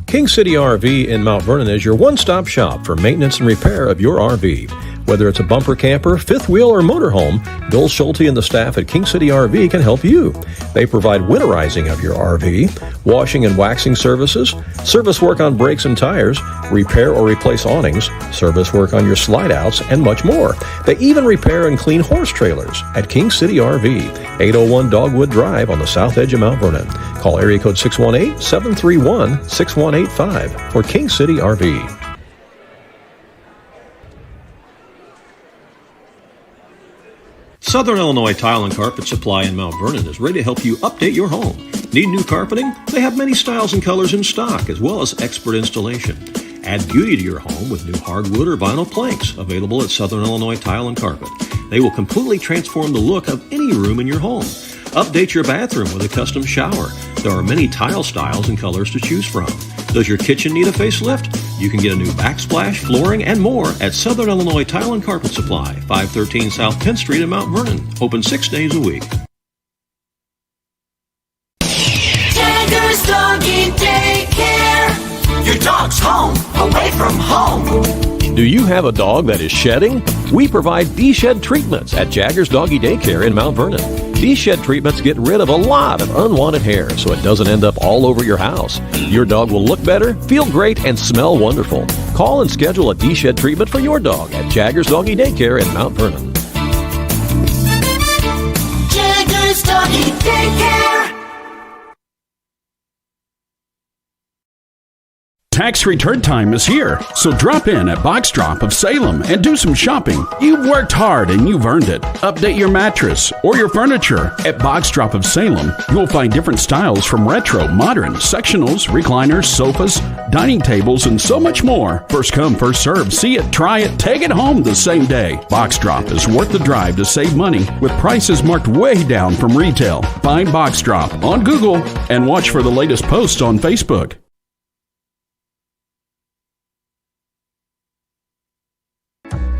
King City RV in Mount Vernon is your one-stop shop for maintenance and repair of your RV. Whether it's a bumper camper, fifth wheel, or motorhome, Bill Schulte and the staff at King City RV can help you. They provide winterizing of your RV, washing and waxing services, service work on brakes and tires, repair or replace awnings, service work on your slide-outs, and much more. They even repair and clean horse trailers at King City RV, 801 Dogwood Drive on the south edge of Mount Vernon. Call area code 618-731-6185 for King City RV. Southern Illinois Tile and Carpet Supply in Mount Vernon is ready to help you update your home. Need new carpeting? They have many styles and colors in stock, as well as expert installation. Add beauty to your home with new hardwood or vinyl planks available at Southern Illinois Tile and Carpet. They will completely transform the look of any room in your home. Update your bathroom with a custom shower. There are many tile styles and colors to choose from. Does your kitchen need a facelift? You can get a new backsplash, flooring, and more at Southern Illinois Tile and Carpet Supply, 513 South 10th Street in Mount Vernon. Open 6 days a week. Jagger's Doggy Daycare. Your dog's home, away from home. Do you have a dog that is shedding? We provide D-Shed treatments at Jagger's Doggy Daycare in Mount Vernon. D-Shed treatments get rid of a lot of unwanted hair so it doesn't end up all over your house. Your dog will look better, feel great, and smell wonderful. Call and schedule a D-Shed treatment for your dog at Jagger's Doggy Daycare in Mount Vernon. Jagger's Doggy Daycare. Tax return time is here, so drop in at Box Drop of Salem and do some shopping. You've worked hard and you've earned it. Update your mattress or your furniture. At Box Drop of Salem, you'll find different styles from retro, modern, sectionals, recliners, sofas, dining tables, and so much more. First come, first serve. See it, try it, take it home the same day. Box Drop is worth the drive to save money with prices marked way down from retail. Find Box Drop on Google and watch for the latest posts on Facebook.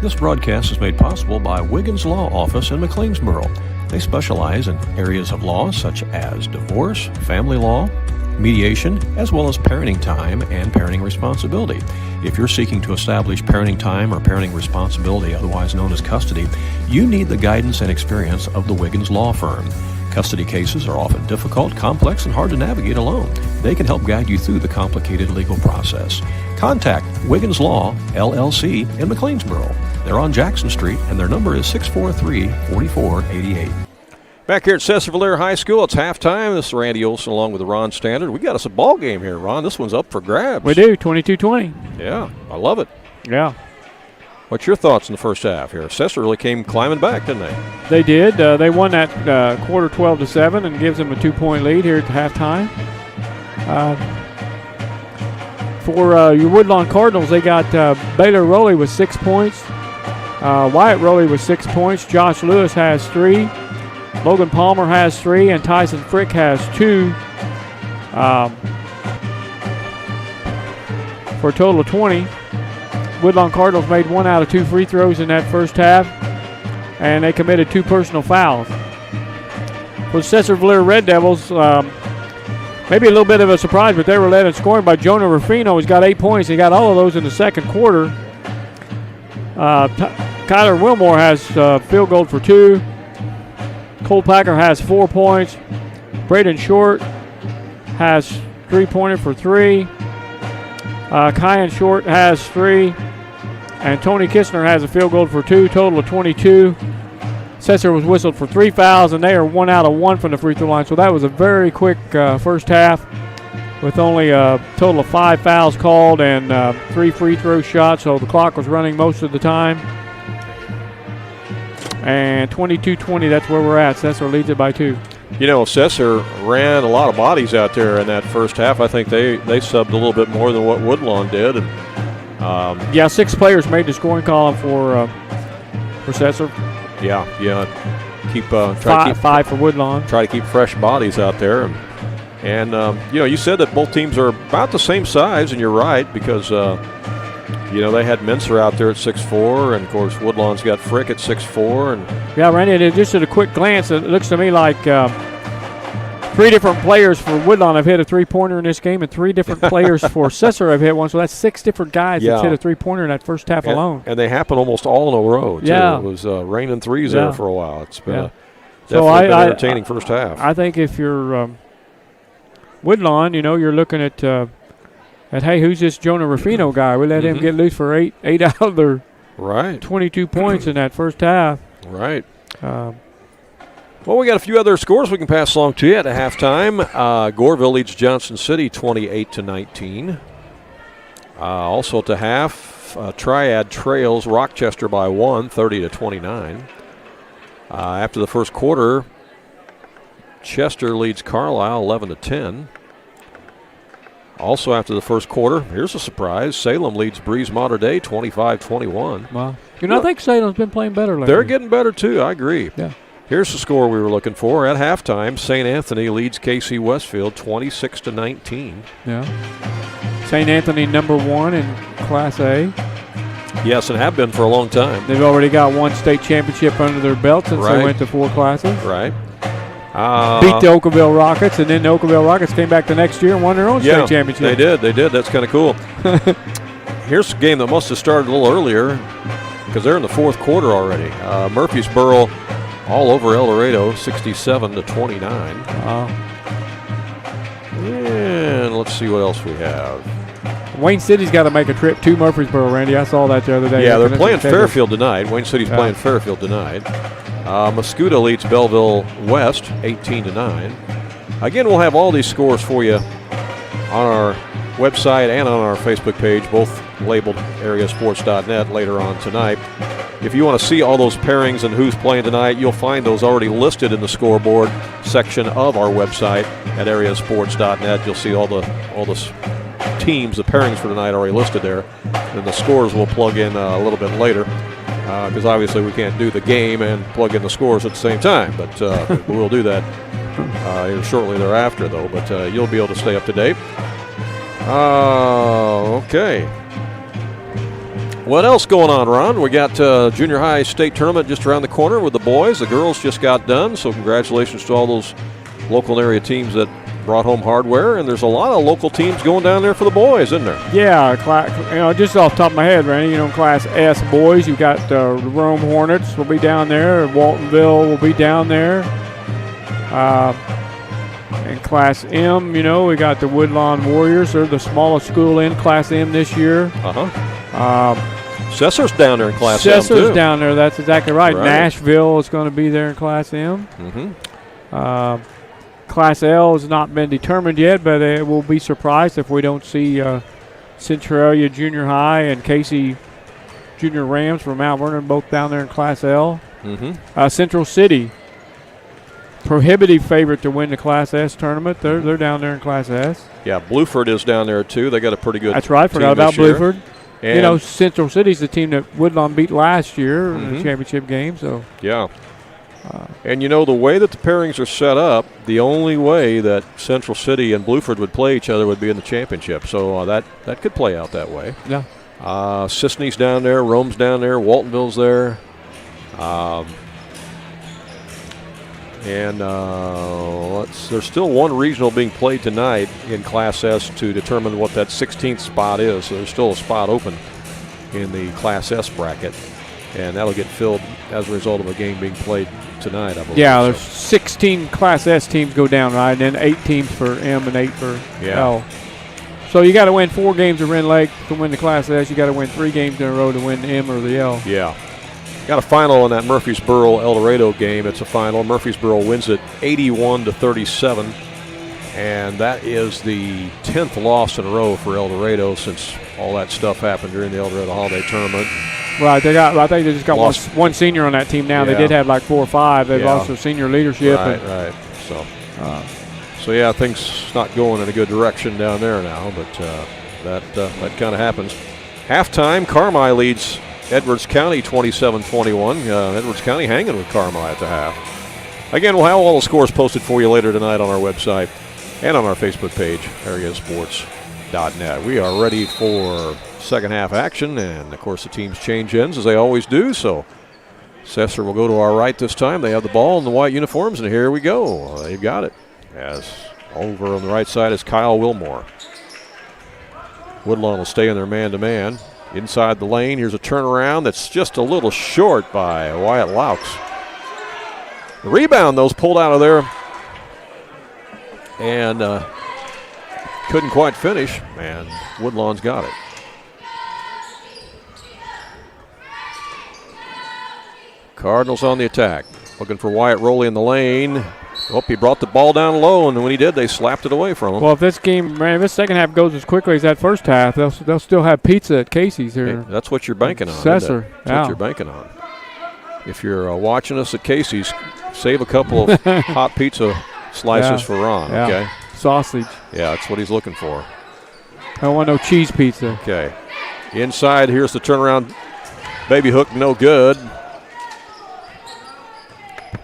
This broadcast is made possible by Wiggins Law Office in McLeansboro. They specialize in areas of law such as divorce, family law, mediation, as well as parenting time and parenting responsibility. If you're seeking to establish parenting time or parenting responsibility, otherwise known as custody, you need the guidance and experience of the Wiggins Law Firm. Custody cases are often difficult, complex, and hard to navigate alone. They can help guide you through the complicated legal process. Contact Wiggins Law, LLC in McLeansboro. They're on Jackson Street, and their number is 643-4488. Back here at Sesser-Valier High School, it's halftime. This is Randy Olson along with Ron Standard. We got us a ball game here, Ron. This one's up for grabs. We do, 22-20. Yeah, I love it. Yeah. What's your thoughts in the first half here? Sesser really came climbing back, didn't they? They did. They won that quarter 12-7 and gives them a 2-point lead here at halftime. For your Woodlawn Cardinals, they got Baylor Rowley with 6 points. Wyatt Rowley with 6 points. Josh Lewis has 3. Logan Palmer has 3, and Tyson Frick has 2. For a total of 20. Woodlawn Cardinals made 1 out of 2 free throws in that first half, and they committed 2 personal fouls. For the Sesser-Valier Red Devils, maybe a little bit of a surprise, but they were led in scoring by Jonah Ruffino. He's got 8 points. He got all of those in the second quarter. Kyler Wilmore has field goal for 2. Cole Packer has 4 points. Braden Short has 3-pointer for 3. Kyan Short has 3. And Tony Kistner has a field goal for 2, total of 22. Sesser was whistled for 3 fouls, and they are 1 out of 1 from the free throw line. So that was a very quick first half with only a total of 5 fouls called and 3 free throw shots. So the clock was running most of the time. And 22-20, that's where we're at. Sesser leads it by 2. You know, Sesser ran a lot of bodies out there in that first half. I think they subbed a little bit more than what Woodlawn did. And 6 players made the scoring column for Sesser. Yeah. Keep 5 for Woodlawn. Try to keep fresh bodies out there. And you said that both teams are about the same size, and you're right, because they had Mincer out there at 6'4", and of course Woodlawn's got Frick at 6'4". And yeah, Randy, just at a quick glance, it looks to me like 3 different players for Woodlawn have hit a 3-pointer in this game, and 3 different players for Sesser have hit one. So that's 6 different guys that's hit a 3-pointer in that first half alone. And they happen almost all in a row, too. Yeah. It was raining threes there for a while. It's been definitely been entertaining first half. I think if you're Woodlawn, you're looking at hey, who's this Jonah Ruffino guy? We let him get loose for 8 out of their 22 points in that first half. Right. Well, we got a few other scores we can pass along to you at halftime. Goreville leads Johnson City 28-19. Also at the half, Triad trails Rochester by 1, 30-29. After the first quarter, Chester leads Carlisle 11-10. Also after the first quarter, here's a surprise. Salem leads Breeze Mater Dei 25-21. Wow. I think Salem's been playing better lately. They're getting better, too. I agree. Yeah. Here's the score we were looking for. At halftime, St. Anthony leads KC Westfield 26-19. Yeah. St. Anthony number 1 in Class A. Yes, and have been for a long time. They've already got 1 state championship under their belt since they went to 4 classes. Right. Beat the Oakville Rockets, and then the Oakville Rockets came back the next year and won their own state championship. They did. That's kind of cool. Here's a game that must have started a little earlier because they're in the fourth quarter already. Murfreesboro all over El Dorado, 67-29. And let's see what else we have. Wayne City's got to make a trip to Murfreesboro, Randy. I saw that the other day. Yeah, they're playing Fairfield tonight. Wayne City's playing Fairfield tonight. Mascoutah leads Belleville West 18-9. Again, we'll have all these scores for you on our website and on our Facebook page, both labeled AreaSports.net later on tonight. If you want to see all those pairings and who's playing tonight, you'll find those already listed in the scoreboard section of our website at AreaSports.net. You'll see all the teams, the pairings for tonight already listed there. And the scores we'll plug in a little bit later. Because obviously we can't do the game and plug in the scores at the same time, but we'll do that shortly thereafter, though. But you'll be able to stay up to date. Okay. What else going on, Ron? We got junior high state tournament just around the corner with the boys. The girls just got done, so congratulations to all those local area teams that brought home hardware. And there's a lot of local teams going down there for the boys, isn't there? Yeah, just off the top of my head, Randy, Class S boys, you got the Rome Hornets will be down there. Waltonville will be down there. In Class M, we got the Woodlawn Warriors. They're the smallest school in Class M this year. Sesser's down there in Class M, too. Sesser's down there. That's exactly right. Nashville is going to be there in Class M. Class L has not been determined yet, but we'll be surprised if we don't see Centralia Junior High and Casey Junior Rams from Mount Vernon both down there in Class L. Central City, prohibitive favorite to win the Class S tournament. They're down there in Class S. Yeah, Bluford is down there, too. They got a pretty good That's right. Forgot about Bluford. And Central City's the team that Woodlawn beat last year in the championship game. So yeah. And the way that the pairings are set up, the only way that Central City and Bluford would play each other would be in the championship. So that could play out that way. Yeah. Sisney's down there, Rome's down there, Waltonville's there. There's still one regional being played tonight in Class S to determine what that 16th spot is. So there's still a spot open in the Class S bracket, and that'll get filled as a result of a game being played tonight, I believe. Yeah, there's 16 Class S teams go down, right, and then 8 teams for M and 8 for L. So you got to win 4 games at Rend Lake to win the Class S. You got to win 3 games in a row to win the M or the L. Yeah. Got a final in that Murfreesboro-El Dorado game. It's a final. Murfreesboro wins it 81-37, and that is the 10th loss in a row for El Dorado since all that stuff happened during the El Dorado Holiday Tournament. Right, I think they just got one senior on that team now. They did have like 4 or 5. They've lost their senior leadership. Right. So yeah, things not going in a good direction down there now, but that kind of happens. Halftime, Carmi leads Edwards County 27-21. Edwards County hanging with Carmi at the half. Again, we'll have all the scores posted for you later tonight on our website and on our Facebook page, AreaSports.net. We are ready for second half action, and of course the teams change ends as they always do. So Sesser will go to our right this time. They have the ball in the white uniforms, and here we go. They've got it. As over on the right side is Kyle Wilmore. Woodlawn will stay in their man-to-man. Inside the lane, here's a turnaround that's just a little short by Wyatt Laux. The rebound, though, is pulled out of there and couldn't quite finish, and Woodlawn's got it. Cardinals on the attack. Looking for Wyatt Rowley in the lane. Oh, he brought the ball down low, and when he did, they slapped it away from him. Well, if this second half goes as quickly as that first half, they'll still have pizza at Casey's here. Hey, that's what you're banking on. Sesser. That's what you're banking on. If you're watching us at Casey's, save a couple of hot pizza slices for Ron, okay? Sausage. Yeah, that's what he's looking for. I don't want no cheese pizza. Okay. Inside, here's the turnaround. Baby hook, no good.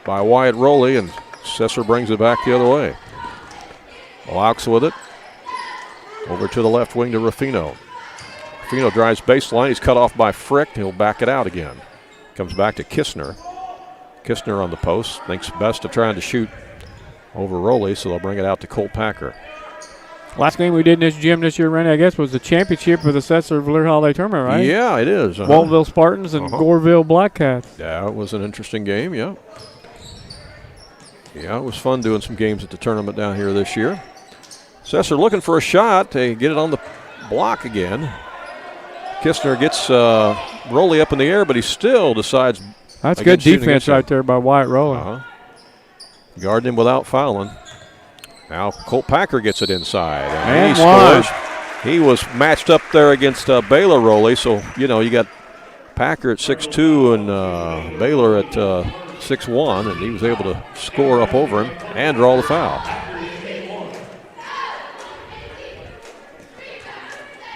By Wyatt Rowley, and Sesser brings it back the other way. Laux with it. Over to the left wing to Ruffino. Ruffino drives baseline. He's cut off by Frick. He'll back it out again. Comes back to Kistner. Kistner on the post. Thinks best of trying to shoot over Rowley, so they'll bring it out to Colt Packer. Last game we did in this gym this year, Randy, I guess, was the championship for the Sesser-Valier Holiday Tournament, right? Yeah, it is. Waltonville Spartans and Goreville Blackcats. Yeah, it was an interesting game, yeah. Yeah, it was fun doing some games at the tournament down here this year. Sesser looking for a shot. They get it on the block again. Kistner gets Rowley up in the air, but he still decides. That's good defense right there by Wyatt Rowley. Guarding him without fouling. Now Colt Packer gets it inside. And he scores. He was matched up there against Baylor Rowley, so, you got Packer at 6'2" and Baylor at 6'1", and he was able to score up over him and draw the foul.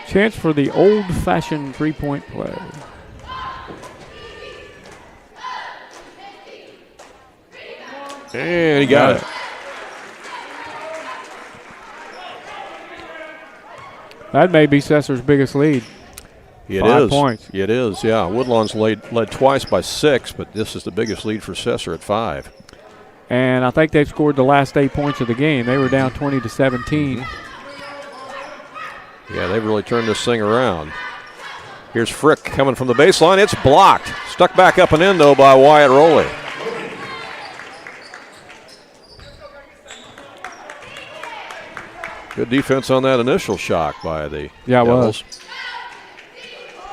Chance for the old-fashioned three-point play. And he got it. That may be Sesser's biggest lead. 5 points. It is, yeah. Woodlawn's led twice by 6, but this is the biggest lead for Sesser at 5. And I think they've scored the last 8 points of the game. They were down 20-17. Yeah, they've really turned this thing around. Here's Frick coming from the baseline. It's blocked. Stuck back up and in, though, by Wyatt Rowley. Good defense on that initial shot by the Devils.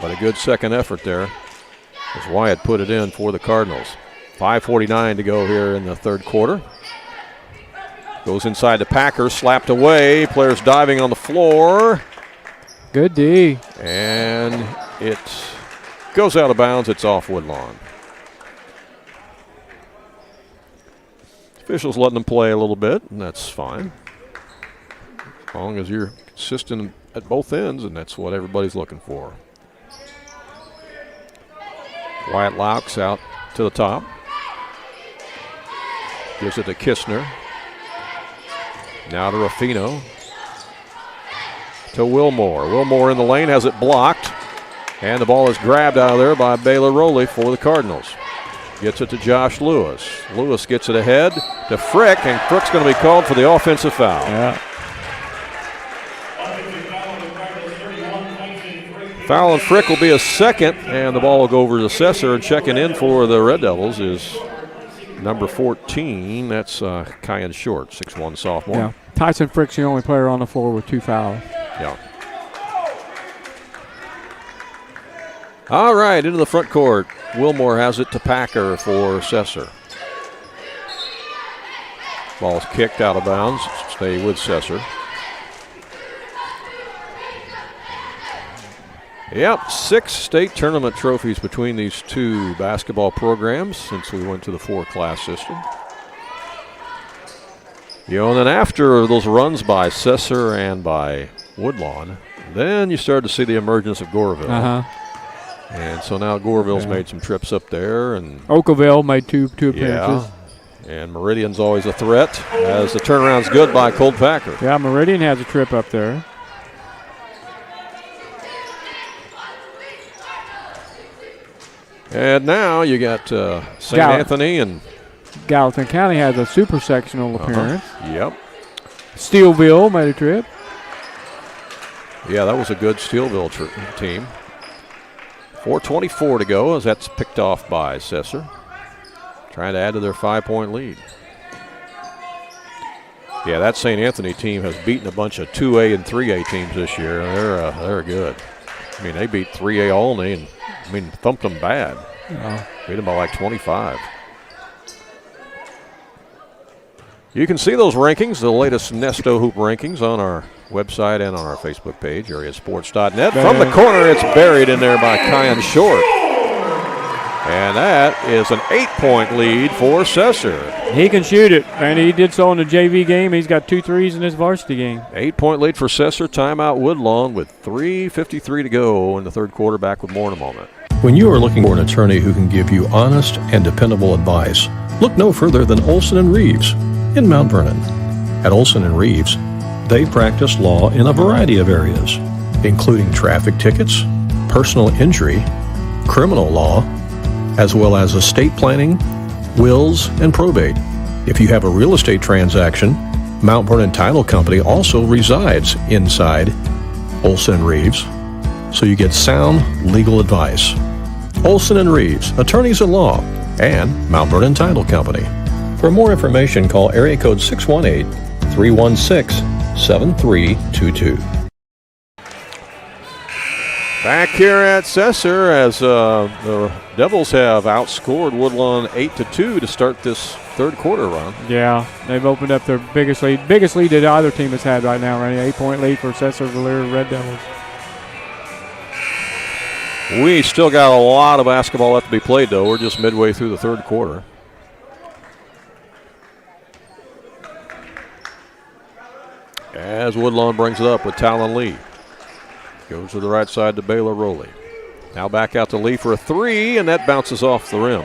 But a good second effort there as Wyatt put it in for the Cardinals. 5:49 to go here in the third quarter. Goes inside to Packer, slapped away. Players diving on the floor. Good D. And it goes out of bounds. It's off Woodlawn. Officials letting them play a little bit, and that's fine. As long as you're consistent at both ends, and that's what everybody's looking for. Wyatt Laux out to the top. Gives it to Kistner. Now to Ruffino. To Wilmore. Wilmore in the lane, has it blocked. And the ball is grabbed out of there by Baylor Rowley for the Cardinals. Gets it to Josh Lewis. Lewis gets it ahead to Frick, and Frick's going to be called for the offensive foul. Yeah. Foul on Frick will be a second, and the ball will go over to Sesser, and checking in for the Red Devils is number 14. That's Kyan Short, 6'1" sophomore. Yeah. Tyson Frick's the only player on the floor with 2 fouls. Yeah. All right, into the front court. Wilmore has it to Packer for Sesser. Ball's kicked out of bounds. Stay with Sesser. Yep, 6 state tournament trophies between these two basketball programs since we went to the 4-class system. You know, and then after those runs by Sesser and by Woodlawn, then you started to see the emergence of Goreville. Uh-huh. And so now Goreville's made some trips up there. And Oakville made two appearances. Yeah, and Meridian's always a threat as the turnaround's good by Colt Packer. Yeah, Meridian has a trip up there. And now you got St. Anthony and Gallatin County has a super sectional appearance. Yep. Steelville made a trip. Yeah, that was a good Steelville team. 4:24 to go as that's picked off by Sesser. Trying to add to their 5-point lead. Yeah, that St. Anthony team has beaten a bunch of 2A and 3A teams this year. They're good. I mean, they beat 3A Olney and thumped them bad. Beat them by like 25. You can see those rankings, the latest Nesto Hoop rankings, on our website and on our Facebook page, AreaSports.net. From the corner, it's buried in there by Kyan Short. And that is an 8-point lead for Sesser. He can shoot it, and he did so in the JV game. He's got 2 threes in his varsity game. 8-point lead for Sesser. Timeout Woodlawn with 3:53 to go in the third quarter. Back with more in a moment. When you are looking for an attorney who can give you honest and dependable advice, look no further than Olson & Reeves in Mount Vernon. At Olson & Reeves, they practice law in a variety of areas, including traffic tickets, personal injury, criminal law, as well as estate planning, wills, and probate. If you have a real estate transaction, Mount Vernon Title Company also resides inside Olson & Reeves, so you get sound legal advice. Olson & Reeves, attorneys at law, and Mount Vernon Title Company. For more information, call area code 618-316-7322. Back here at Sesser as the Devils have outscored Woodlawn 8-2 to start this third quarter run. Yeah, they've opened up their biggest lead that either team has had right now, Randy. 8-point lead for Sesser-Valier Red Devils. We still got a lot of basketball left to be played, though. We're just midway through the third quarter. As Woodlawn brings it up with Talon Lee. Goes to the right side to Baylor Rowley. Now back out to Lee for a 3, and that bounces off the rim.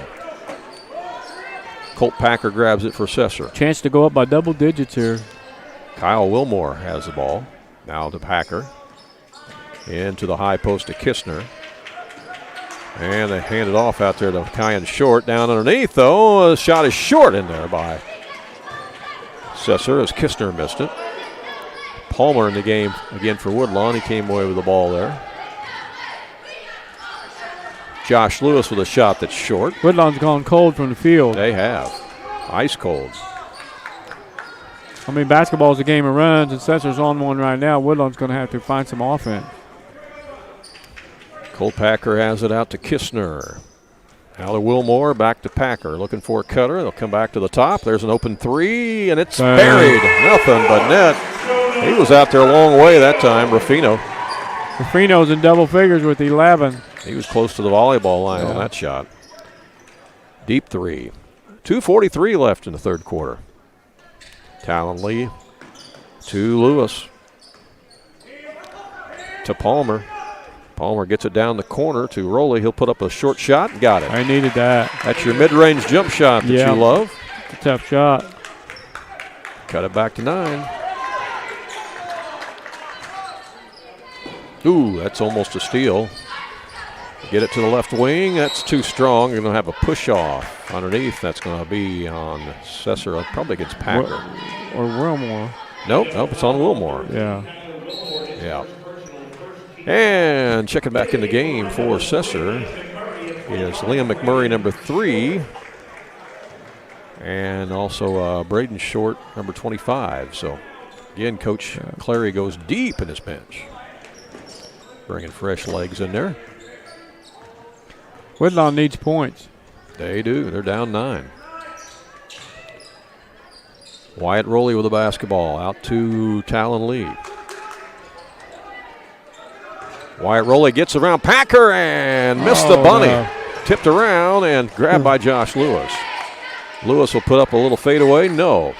Colt Packer grabs it for Sesser. Chance to go up by double digits here. Kyle Wilmore has the ball. Now to Packer. Into the high post to Kistner. And they hand it off out there to Kyan Short. Down underneath, though. The shot is short in there by Sesser as Kistner missed it. Palmer in the game again for Woodlawn. He came away with the ball there. Josh Lewis with a shot that's short. Woodlawn's gone cold from the field. They have. Ice cold. I mean, basketball's a game of runs, and Sesser's on one right now. Woodlawn's going to have to find some offense. Colt Packer has it out to Kistner. Now to Wilmore, back to Packer. Looking for a cutter. They'll come back to the top. There's an open three, and it's buried. Nothing but net. He was out there a long way that time, Ruffino. Ruffino's in double figures with 11. He was close to the volleyball line on that shot. Deep three. 2:43 left in the third quarter. Talon Lee to Lewis. To Palmer. Palmer gets it down the corner to Rowley. He'll put up a short shot. Got it. I needed that. That's your mid-range jump shot that you love. It's a tough shot. Cut it back to 9. Ooh, that's almost a steal. Get it to the left wing. That's too strong. You're going to have a push-off underneath. That's going to be on Sesser, probably against Packer. Or Wilmore. Nope, it's on Wilmore. Yeah. And checking back in the game for Sesser is Liam McMurray, number 3. And also Braden Short, number 25. So, again, Coach Clary goes deep in his bench. Bringing fresh legs in there. Woodlawn needs points. They do. They're down 9. Wyatt Rowley with the basketball. Out to Talon Lee. Wyatt Rowley gets around Packer and missed the bunny. No. Tipped around and grabbed by Josh Lewis. Lewis will put up a little fadeaway. No.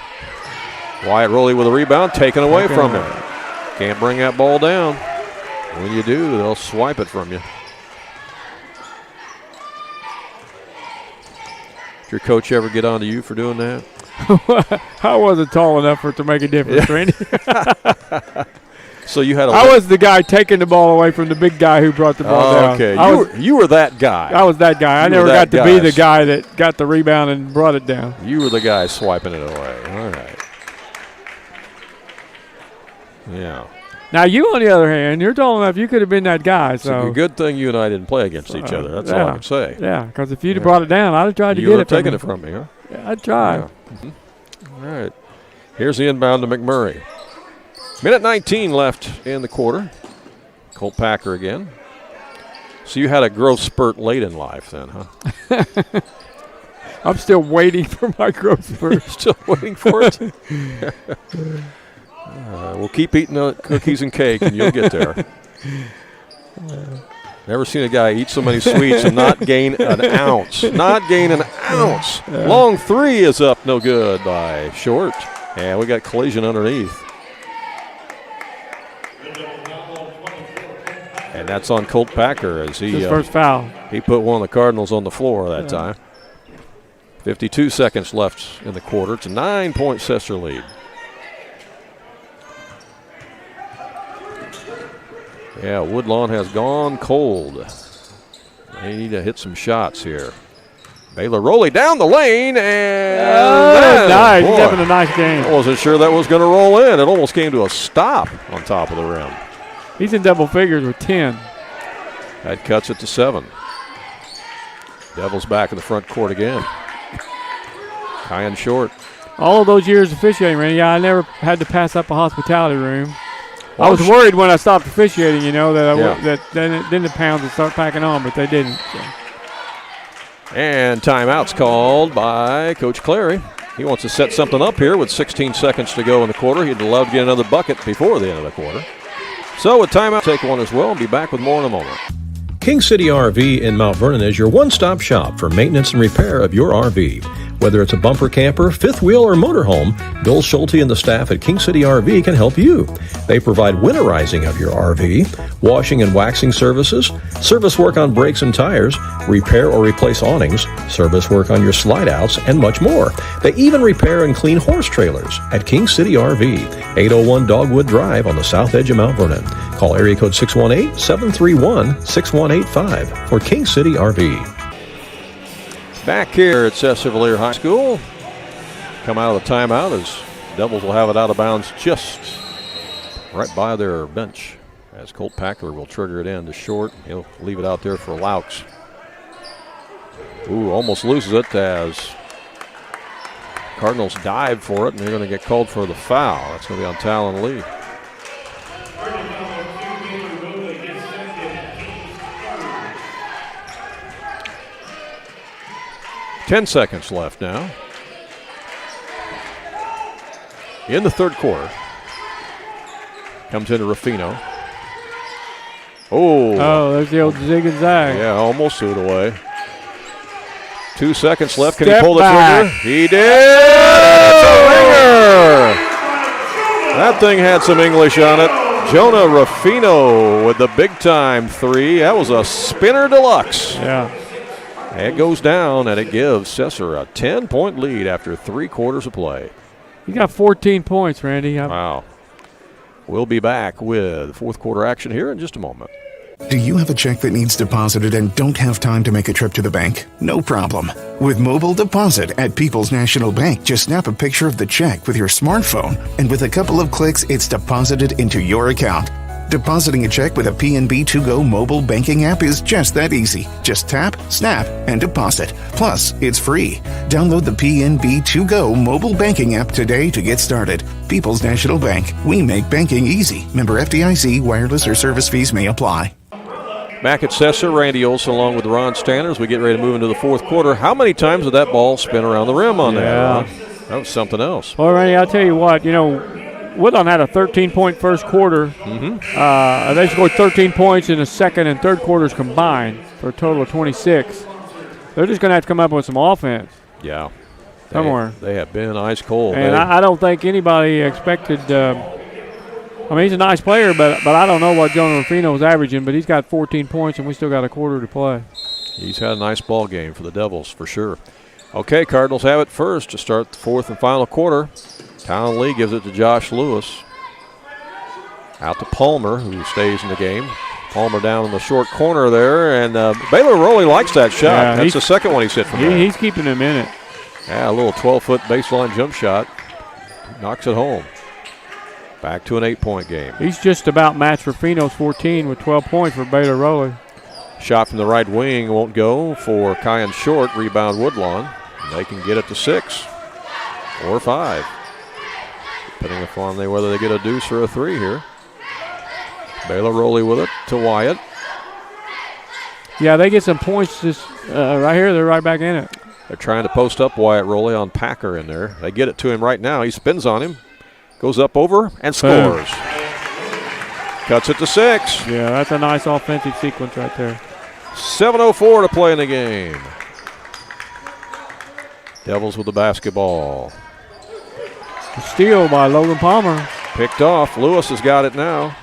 Wyatt Rowley with a rebound taken away from him. Can't bring that ball down. When you do, they'll swipe it from you. Did your coach ever get on to you for doing that? I wasn't tall enough for it to make a difference, Randy. So you had I was the guy taking the ball away from the big guy who brought the ball down. Okay, you were that guy. I was that guy. I never got to be the guy that got the rebound and brought it down. You were the guy swiping it away. All right. Yeah. Now, you, on the other hand, you're tall enough. You could have been that guy. So it's a good thing you and I didn't play against each other. That's all I can say. Yeah, because if you'd have brought it down, I'd have tried to you get it taken it from me, huh? Yeah, I'd try. Yeah. All right. Here's the inbound to McMurray. Minute 19 left in the quarter. Colt Packer again. So you had a growth spurt late in life then, huh? I'm still waiting for my growth spurt. Still waiting for it? We'll keep eating the cookies and cake, and you'll get there. Never seen a guy eat so many sweets and not gain an ounce. Not gain an ounce. Long three is up, no good by Short. And we got collision underneath. And that's on Colt Packer as his first foul. He put one of the Cardinals on the floor that time. 52 seconds left in the quarter. It's a 9-point Sesser lead. Yeah, Woodlawn has gone cold. They need to hit some shots here. Baylor Rowley down the lane, and nice. He's having a nice game. I wasn't sure that was going to roll in. It almost came to a stop on top of the rim. He's in double figures with 10. That cuts it to 7. Devils back in the front court again. Kyan Short. All of those years officiating, Randy, I never had to pass up a hospitality room. I was worried when I stopped officiating, you know, that then the pounds would start packing on, but they didn't. So. And timeout's called by Coach Clary. He wants to set something up here with 16 seconds to go in the quarter. He'd love to get another bucket before the end of the quarter. So with timeout, take one as well and be back with more in a moment. King City RV in Mount Vernon is your one-stop shop for maintenance and repair of your RV. Whether it's a bumper camper, fifth wheel, or motorhome, Bill Schulte and the staff at King City RV can help you. They provide winterizing of your RV, washing and waxing services, service work on brakes and tires, repair or replace awnings, service work on your slide outs, and much more. They even repair and clean horse trailers at King City RV, 801 Dogwood Drive on the south edge of Mount Vernon. Call area code 618-731-6185 for King City RV. Back here at Sesser-Valier High School. Come out of the timeout as Devils will have it out of bounds just right by their bench, as Colt Packler will trigger it in to short. He'll leave it out there for Laux. Ooh, almost loses it as Cardinals dive for it, and they're going to get called for the foul. That's going to be on Talon Lee. Ten seconds left now in the third quarter. Comes into Ruffino. Oh, there's the old zig and zag. Yeah, almost threw it away. 2 seconds left. Can Step he pull the back. trigger? He did. It's a ringer. That thing had some English on it. Jonah Ruffino with the big time three. That was a spinner deluxe. Yeah. It goes down, and it gives Sesser a 10-point lead after 3 quarters of play. You got 14 points, Randy. Wow. We'll be back with fourth quarter action here in just a moment. Do you have a check that needs deposited and don't have time to make a trip to the bank? No problem. With Mobile Deposit at People's National Bank, just snap a picture of the check with your smartphone, and with a couple of clicks, it's deposited into your account. Depositing a check with a PNB 2Go mobile banking app is just that easy. Just tap, snap, and deposit. Plus, it's free. Download the PNB 2Go mobile banking app today to get started. People's National Bank. We make banking easy. Member FDIC. Wireless or service fees may apply. Back at Sesser, Randy Olson along with Ron Stanner as we get ready to move into the fourth quarter. How many times did that ball spin around the rim on there, Ron? That was something else. Well, Randy, I'll tell you what, Woodlawn had a 13-point first quarter. They scored 13 points in the second and third quarters combined for a total of 26. They're just going to have to come up with some offense. Yeah. Somewhere. They have been ice cold. And I don't think anybody expected he's a nice player, but I don't know what Jonah Ruffino was averaging, but he's got 14 points, and we still got a quarter to play. He's had a nice ball game for the Devils, for sure. Okay, Cardinals have it first to start the fourth and final quarter. Talon Lee gives it to Josh Lewis. Out to Palmer, who stays in the game. Palmer down in the short corner there, and Baylor really likes that shot. Yeah, that's the second one he's hit from there. He's keeping him in it. Yeah, a little 12-foot baseline jump shot. Knocks it home. Back to an 8-point game. He's just about matched Ruffino's 14 with 12 points for Baylor Rowley. Shot from the right wing won't go for Kyan Short. Rebound Woodlawn. They can get it to 6 or 5. Depending upon whether they get a deuce or a 3 here. Baylor Rowley with it to Wyatt. Yeah, they get some points just right here. They're right back in it. They're trying to post up Wyatt Rowley on Packer in there. They get it to him right now. He spins on him. Goes up over and scores. Cuts it to 6. Yeah, that's a nice offensive sequence right there. 7:04 to play in the game. Devils with the basketball. A steal by Logan Palmer. Picked off. Lewis has got it now.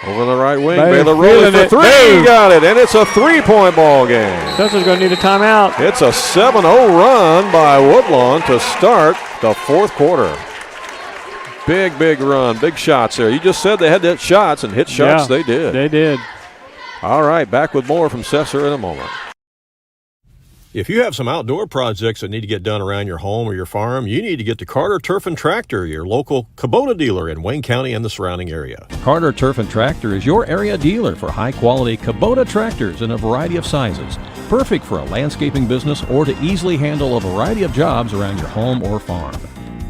Over on the right wing. Baylor Baylor Rowley for it. 3. He got it, and it's a 3-point ball game. Sesser's going to need a timeout. It's a 7-0 run by Woodlawn to start the fourth quarter. Big, big run. Big shots there. You just said they had to hit shots, and hit shots they did. They did. All right, back with more from Sesser in a moment. If you have some outdoor projects that need to get done around your home or your farm, you need to get to Carter Turf and Tractor, your local Kubota dealer in Wayne County and the surrounding area. Carter Turf and Tractor is your area dealer for high-quality Kubota tractors in a variety of sizes, perfect for a landscaping business or to easily handle a variety of jobs around your home or farm.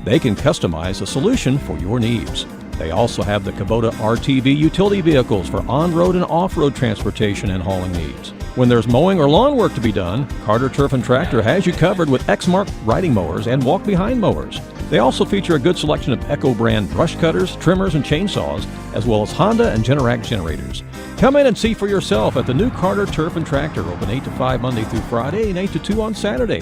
They can customize a solution for your needs. They also have the Kubota RTV utility vehicles for on-road and off-road transportation and hauling needs. When there's mowing or lawn work to be done, Carter Turf and Tractor has you covered with Exmark riding mowers and walk-behind mowers. They also feature a good selection of Echo brand brush cutters, trimmers, and chainsaws, as well as Honda and Generac generators. Come in and see for yourself at the new Carter Turf and Tractor, open 8 to 5 Monday through Friday and 8 to 2 on Saturday.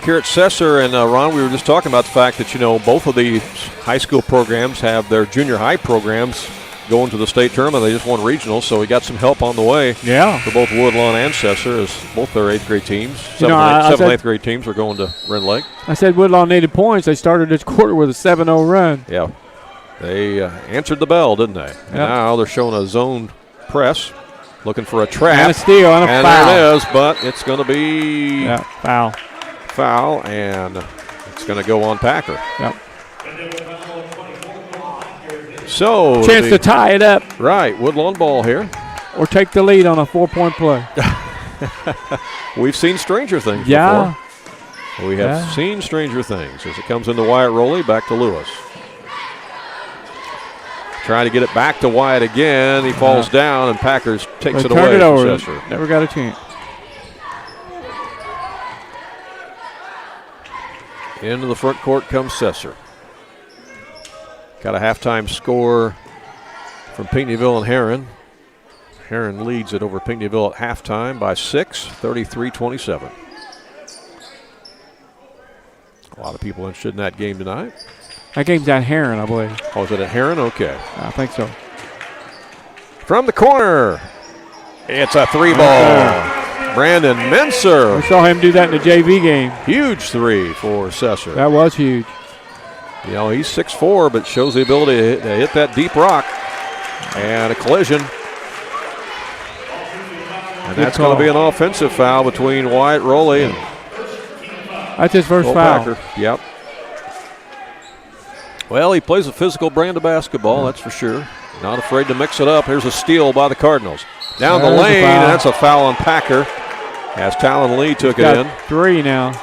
Here at Sesser, and Ron, we were just talking about the fact that, both of these high school programs have their junior high programs going to the state tournament. They just won regionals, so we got some help on the way. Yeah. For both Woodlawn and Sesser, as both their 8th grade teams, 7th and 8th grade teams are going to Rend Lake. I said Woodlawn needed points. They started this quarter with a 7-0 run. Yeah. They answered the bell, didn't they? And now they're showing a zone press, looking for a trap. And a steal and a foul. There it is, but it's going to be foul. Foul, and it's going to go on Packer. Yep. So chance to tie it up. Right, Woodlawn ball here. Or take the lead on a 4-point play. We've seen stranger things before. We have seen stranger things. As it comes into Wyatt Rowley, back to Lewis. Trying to get it back to Wyatt again. He falls down, and Packers takes it away. Over. Never got a chance. Into the front court comes Sesser. Got a halftime score from Pinckneyville and Heron. Heron leads it over Pinckneyville at halftime by 6, 33-27. A lot of people interested in that game tonight. That game's at Heron, I believe. Oh, is it at Heron? Okay. I think so. From the corner, it's a 3-ball. Brandon Menser. We saw him do that in the JV game. Huge 3 for Sesser. That was huge. He's 6'4", but shows the ability to hit that deep rock. And a collision. And that's going to be an offensive foul between Wyatt Rowley and that's his first foul. Packer. Yep. Well, he plays a physical brand of basketball, that's for sure. Not afraid to mix it up. Here's a steal by the Cardinals. Down the lane, and that's a foul on Packer as Talon Lee took it in. 3 now.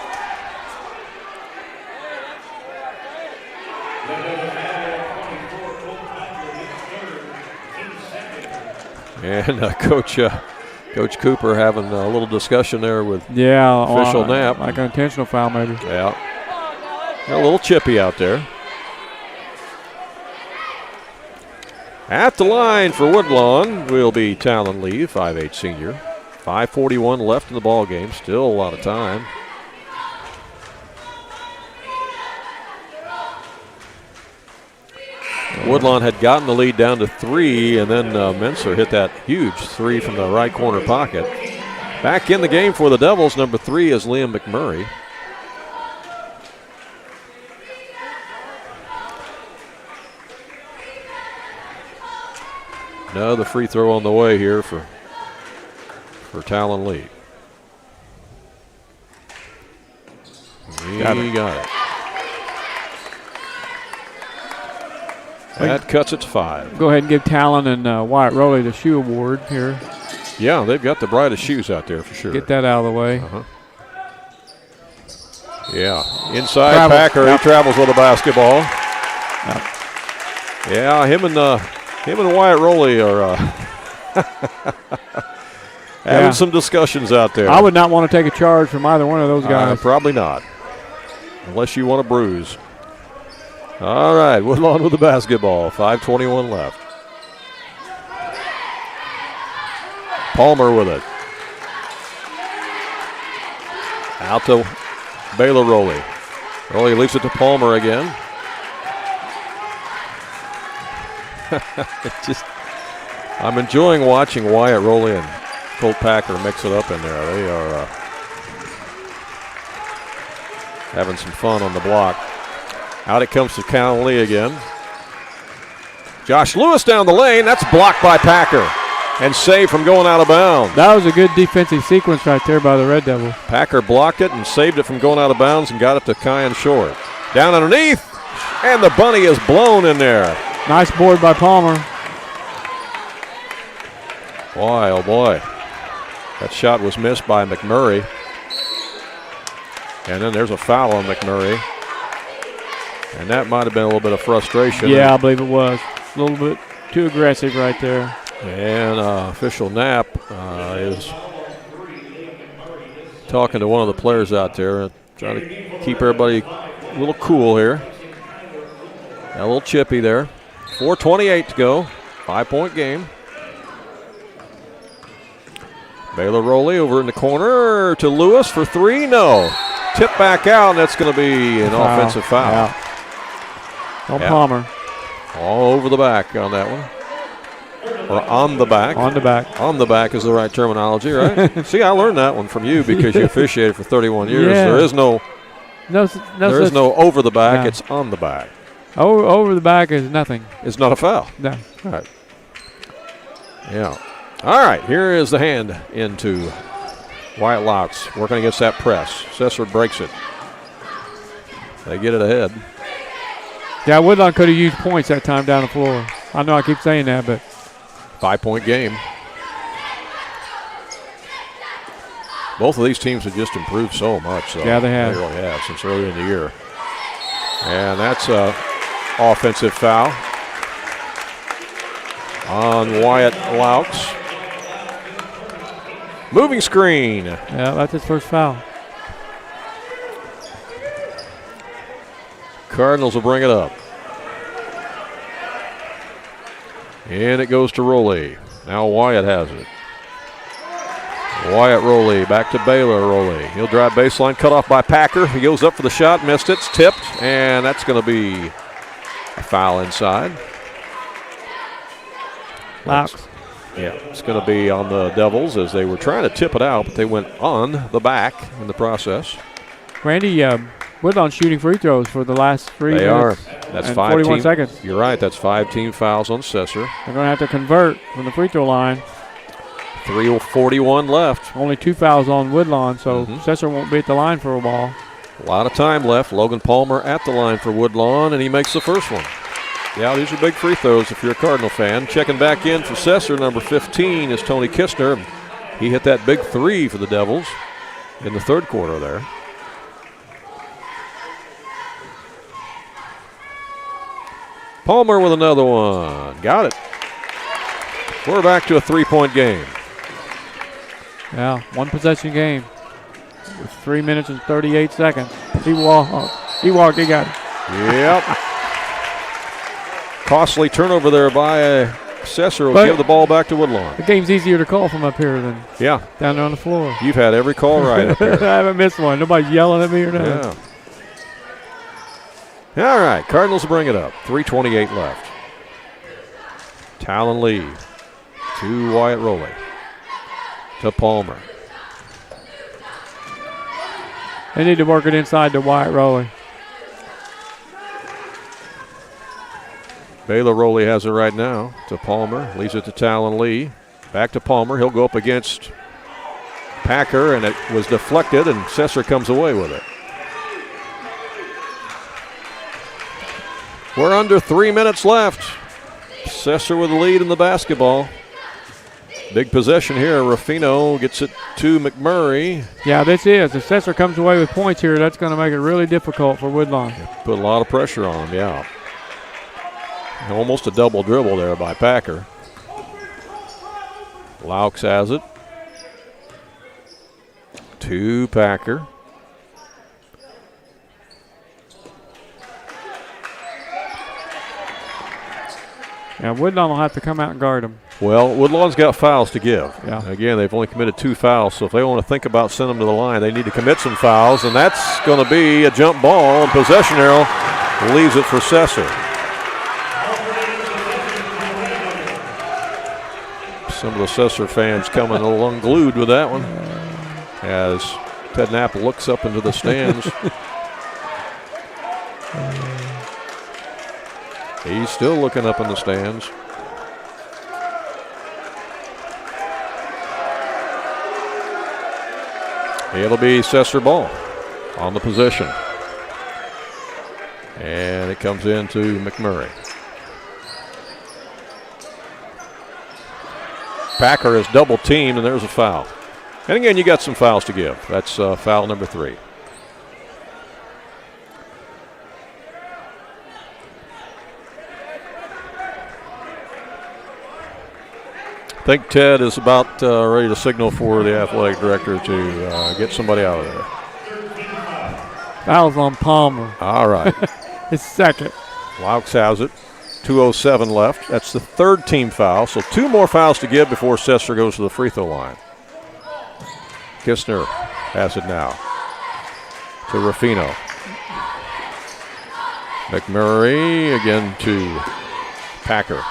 And Coach Cooper having a little discussion there with official Knapp. Like an intentional foul maybe. Yeah. A little chippy out there. At the line for Woodlawn will be Talon Lee, 5'8" senior. 5:41 left in the ball game. Still a lot of time. Woodlawn had gotten the lead down to 3, and then Menser hit that huge 3 from the right corner pocket. Back in the game for the Devils, number 3 is Liam McMurray. Another free throw on the way here for Talon Lee. He got it. That cuts it to 5. Go ahead and give Talon and Wyatt Rowley the shoe award here. Yeah, they've got the brightest shoes out there for sure. Get that out of the way. Yeah, inside Packer, he travels with a basketball. Yeah, him and Wyatt Rowley are having some discussions out there. I would not want to take a charge from either one of those guys. Probably not, unless you want a bruise. All right, Woodlawn with the basketball. 5:21 left. Palmer with it. Out to Baylor Rowley. Rowley leaves it to Palmer again. I'm enjoying watching Wyatt Rowley and Colt Packer mix it up in there. They are having some fun on the block. Out it comes to Talon Lee again. Josh Lewis down the lane. That's blocked by Packer and saved from going out of bounds. That was a good defensive sequence right there by the Red Devils. Packer blocked it and saved it from going out of bounds and got it to Kyan Short. Down underneath, and the bunny is blown in there. Nice board by Palmer. Boy, oh boy. That shot was missed by McMurray. And then there's a foul on McMurray. And that might have been a little bit of frustration. Yeah, I believe it was. A little bit too aggressive right there. And official Knapp is talking to one of the players out there, trying to keep everybody a little cool here. Got a little chippy there. 4:28 to go. 5-point game. Baylor Rowley over in the corner to Lewis for 3. No. tip back out, and that's going to be an offensive foul. Yeah. On Palmer. All over the back on that one. Or on the back. On the back. On the back is the right terminology, right? See, I learned that one from you because you officiated for 31 years. Yeah. There is no over the back. No. It's on the back. Over the back is nothing. It's not a foul. No. All right. Yeah. All right, here is the hand into Wyatt Laux working against that press. Sesser breaks it. They get it ahead. Yeah, Woodlawn could have used points that time down the floor. I know I keep saying that, but 5-point game. Both of these teams have just improved so much. So yeah, they have. They really have since early in the year. And that's an offensive foul on Wyatt Laux. Moving screen. Yeah, that's his first foul. Cardinals will bring it up. And it goes to Rowley. Now Wyatt has it. Wyatt Rowley back to Baylor Rowley. He'll drive baseline, cut off by Packer. He goes up for the shot, missed it, it's tipped, and that's going to be a foul inside. Laux. Yeah, it's going to be on the Devils as they were trying to tip it out, but they went on the back in the process. Randy, Woodlawn shooting free throws for the last 3 minutes. They are. That's and 41 seconds. You're right. That's 5 team fouls on Sesser. They're going to have to convert from the free throw line. 3:41 left. Only 2 fouls on Woodlawn, so Sesser won't be at the line for a ball. A lot of time left. Logan Palmer at the line for Woodlawn, and he makes the first one. Yeah, these are big free throws if you're a Cardinal fan. Checking back in for Sesser, number 15, is Tony Kistner. He hit that big 3 for the Devils in the third quarter there. Palmer with another one. Got it. We're back to a 3-point game. Yeah, 1 possession game with 3 minutes and 38 seconds. He walked, he got it. Yep. Costly turnover there by Sesser will give the ball back to Woodlawn. The game's easier to call from up here than down there on the floor. You've had every call right up here. I haven't missed one. Nobody's yelling at me or nothing. Yeah. All right, Cardinals will bring it up. 3:28 left. Talon Lee to Wyatt Rowley to Palmer. They need to work it inside to Wyatt Rowley. Baylor Rowley has it right now to Palmer. Leaves it to Talon Lee. Back to Palmer. He'll go up against Packer, and it was deflected, and Sesser comes away with it. We're under 3 minutes left. Sesser with the lead in the basketball. Big possession here. Ruffino gets it to McMurray. Yeah, this is. If Sesser comes away with points here, that's going to make it really difficult for Woodlawn. Put a lot of pressure on him, yeah. Almost a double dribble there by Packer. Laux has it. To Packer. Yeah, Woodlawn will have to come out and guard him. Well, Woodlawn's got fouls to give. Yeah. Again, they've only committed 2 fouls, so if they want to think about sending them to the line, they need to commit some fouls, and that's going to be a jump ball, and possession arrow leaves it for Sesser. Some of the Sesser fans coming a little unglued with that one as Ted Knapp looks up into the stands. He's still looking up in the stands. It'll be Sesser ball on the possession. And it comes into McMurray. Packer is double teamed, and there's a foul. And again, you got some fouls to give. That's foul number 3. I think Ted is about ready to signal for the athletic director to get somebody out of there. Foul's on Palmer. All right. His second. Laux has it. 2:07 left. That's the 3rd team foul, so 2 more fouls to give before Sesser goes to the free throw line. Kistner has it now. to Ruffino. McMurray again to Packer.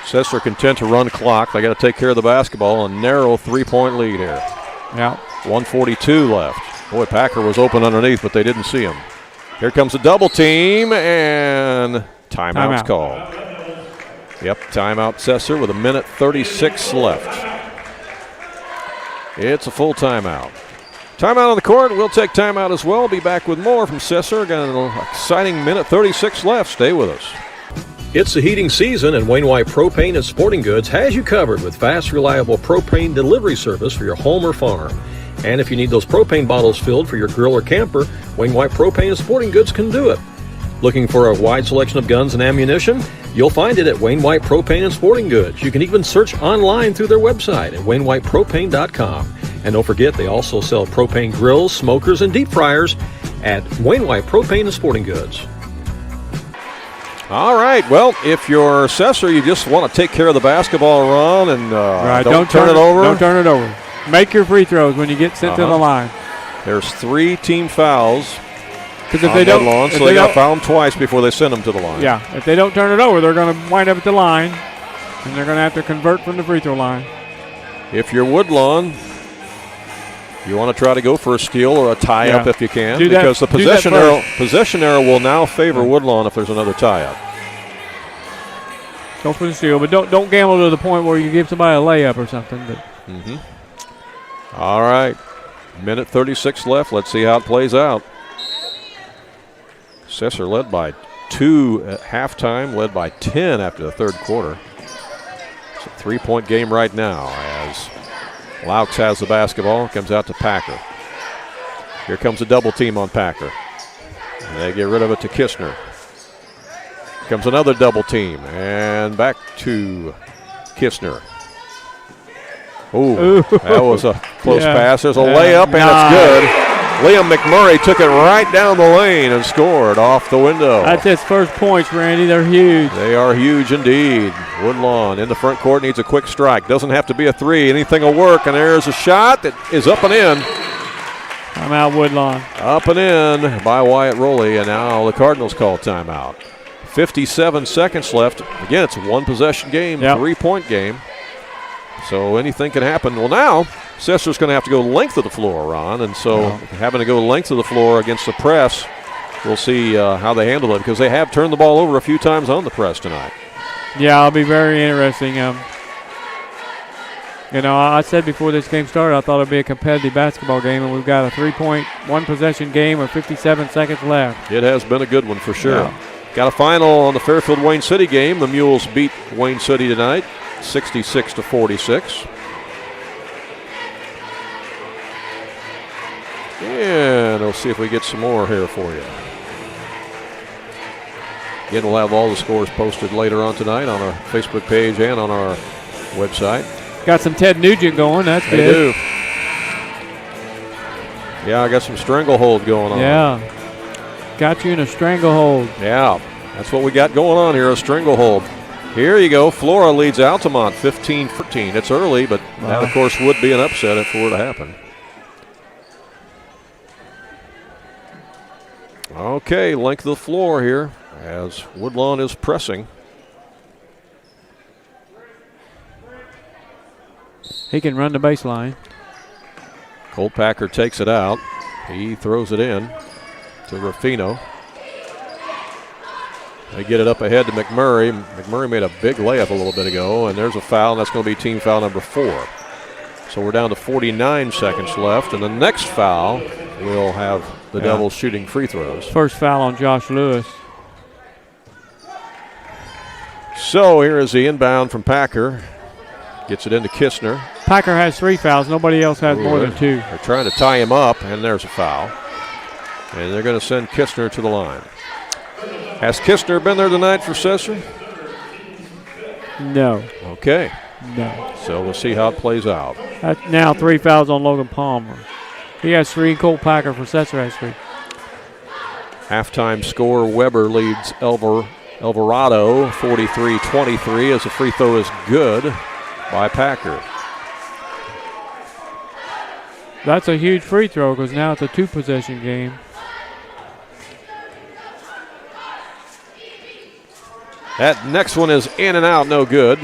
Sesser content to run clock. They got to take care of the basketball. A narrow 3-point lead here. Yeah. 1:42 left. Boy, Packer was open underneath, but they didn't see him. Here comes a double team, and timeout's called. Yep, timeout Sesser with 1:36 left. It's a full timeout. Timeout on the court. We'll take timeout as well. Be back with more from Sesser. Again, an exciting 1:36 left. Stay with us. It's the heating season, and Wayne White Propane and Sporting Goods has you covered with fast, reliable propane delivery service for your home or farm. And if you need those propane bottles filled for your grill or camper, Wayne White Propane and Sporting Goods can do it. Looking for a wide selection of guns and ammunition? You'll find it at Wayne White Propane and Sporting Goods. You can even search online through their website at WayneWhitePropane.com. And don't forget, they also sell propane grills, smokers, and deep fryers at Wayne White Propane and Sporting Goods. All right, well, if you're Sesser, you just want to take care of the basketball run and don't turn it over. Don't turn it over. Make your free throws when you get sent to the line. There's 3 team fouls. Because if they don't, so they got to foul them twice before they send them to the line. Yeah, if they don't turn it over, they're going to wind up at the line, and they're going to have to convert from the free throw line. If you're Woodlawn, you want to try to go for a steal or a tie-up if you can, because the possession arrow will now favor Woodlawn if there's another tie-up. Go for the steal, but don't gamble to the point where you give somebody a layup or something. But. All right, 1:36 left. Let's see how it plays out. Sesser led by 2 at halftime, led by 10 after the third quarter. It's a 3-point game right now as Laux has the basketball, comes out to Packer. Here comes a double team on Packer. And they get rid of it to Kistner. Here comes another double team, and back to Kistner. Ooh, that was a close pass. There's a layup, and it's good. Liam McMurray took it right down the lane and scored off the window. That's his first points, Randy. They're huge. They are huge indeed. Woodlawn in the front court needs a quick strike. Doesn't have to be a 3. Anything will work, and there's a shot that is up and in. Timeout, Woodlawn. Up and in by Wyatt Rowley, and now the Cardinals call timeout. 57 seconds left. Again, it's a one-possession game, 3-point game. So anything can happen. Well, now Sesser's going to have to go length of the floor, Ron, and so having to go length of the floor against the press, we'll see how they handle it, because they have turned the ball over a few times on the press tonight. Yeah, it'll be very interesting. I said before this game started I thought it would be a competitive basketball game, and we've got a 3-point, one-possession game with 57 seconds left. It has been a good one for sure. Got a final on the Fairfield-Wayne City game. The Mules beat Wayne City tonight, 66-46. And we'll see if we get some more here for you. Again, we'll have all the scores posted later on tonight on our Facebook page and on our website. Got some Ted Nugent going. That's good. They do. Yeah, I got some stranglehold going on. Yeah. Got you in a stranglehold. Yeah, that's what we got going on here, a stranglehold. Here you go. Flora leads Altamont 15-14. It's early, but that, of course, would be an upset if it were to happen. Okay, length of the floor here as Woodlawn is pressing. He can run the baseline. Colt Packer takes it out. He throws it in to Ruffino. They get it up ahead to McMurray. McMurray made a big layup a little bit ago, and there's a foul, and that's going to be team foul number 4. So we're down to 49 seconds left, and the next foul will have the Devils shooting free throws. First foul on Josh Lewis. So here is the inbound from Packer. Gets it into Kistner. Packer has 3 fouls. Nobody else has more than 2. They're trying to tie him up, and there's a foul. And they're going to send Kistner to the line. Has Kistner been there tonight for Sesser? No. Okay. No. So we'll see how it plays out. Now 3 fouls on Logan Palmer. He has 3. Cole Packer for Sesser has 3. Halftime score, Weber leads Alvarado 43-23 as the free throw is good by Packer. That's a huge free throw because now it's a 2-possession game. That next one is in and out, no good.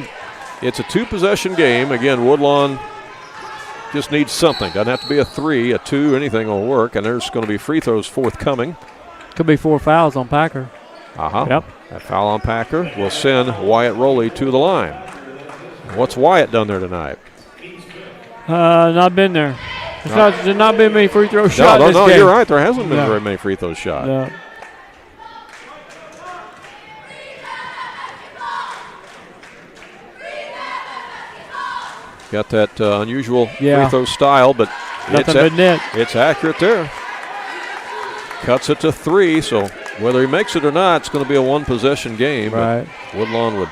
It's a 2-possession game. Again, Woodlawn just needs something. Doesn't have to be a 3, a 2, anything will work. And there's going to be free throws forthcoming. Could be 4 fouls on Packer. Yep. That foul on Packer will send Wyatt Rowley to the line. What's Wyatt done there tonight? Not been there. There's not been many free throw shots. No, you're right. There hasn't been very many free throw shots. No. Got that unusual free throw style, but it's accurate there. Cuts it to 3, so whether he makes it or not, it's going to be a 1-possession game. Right. But Woodlawn would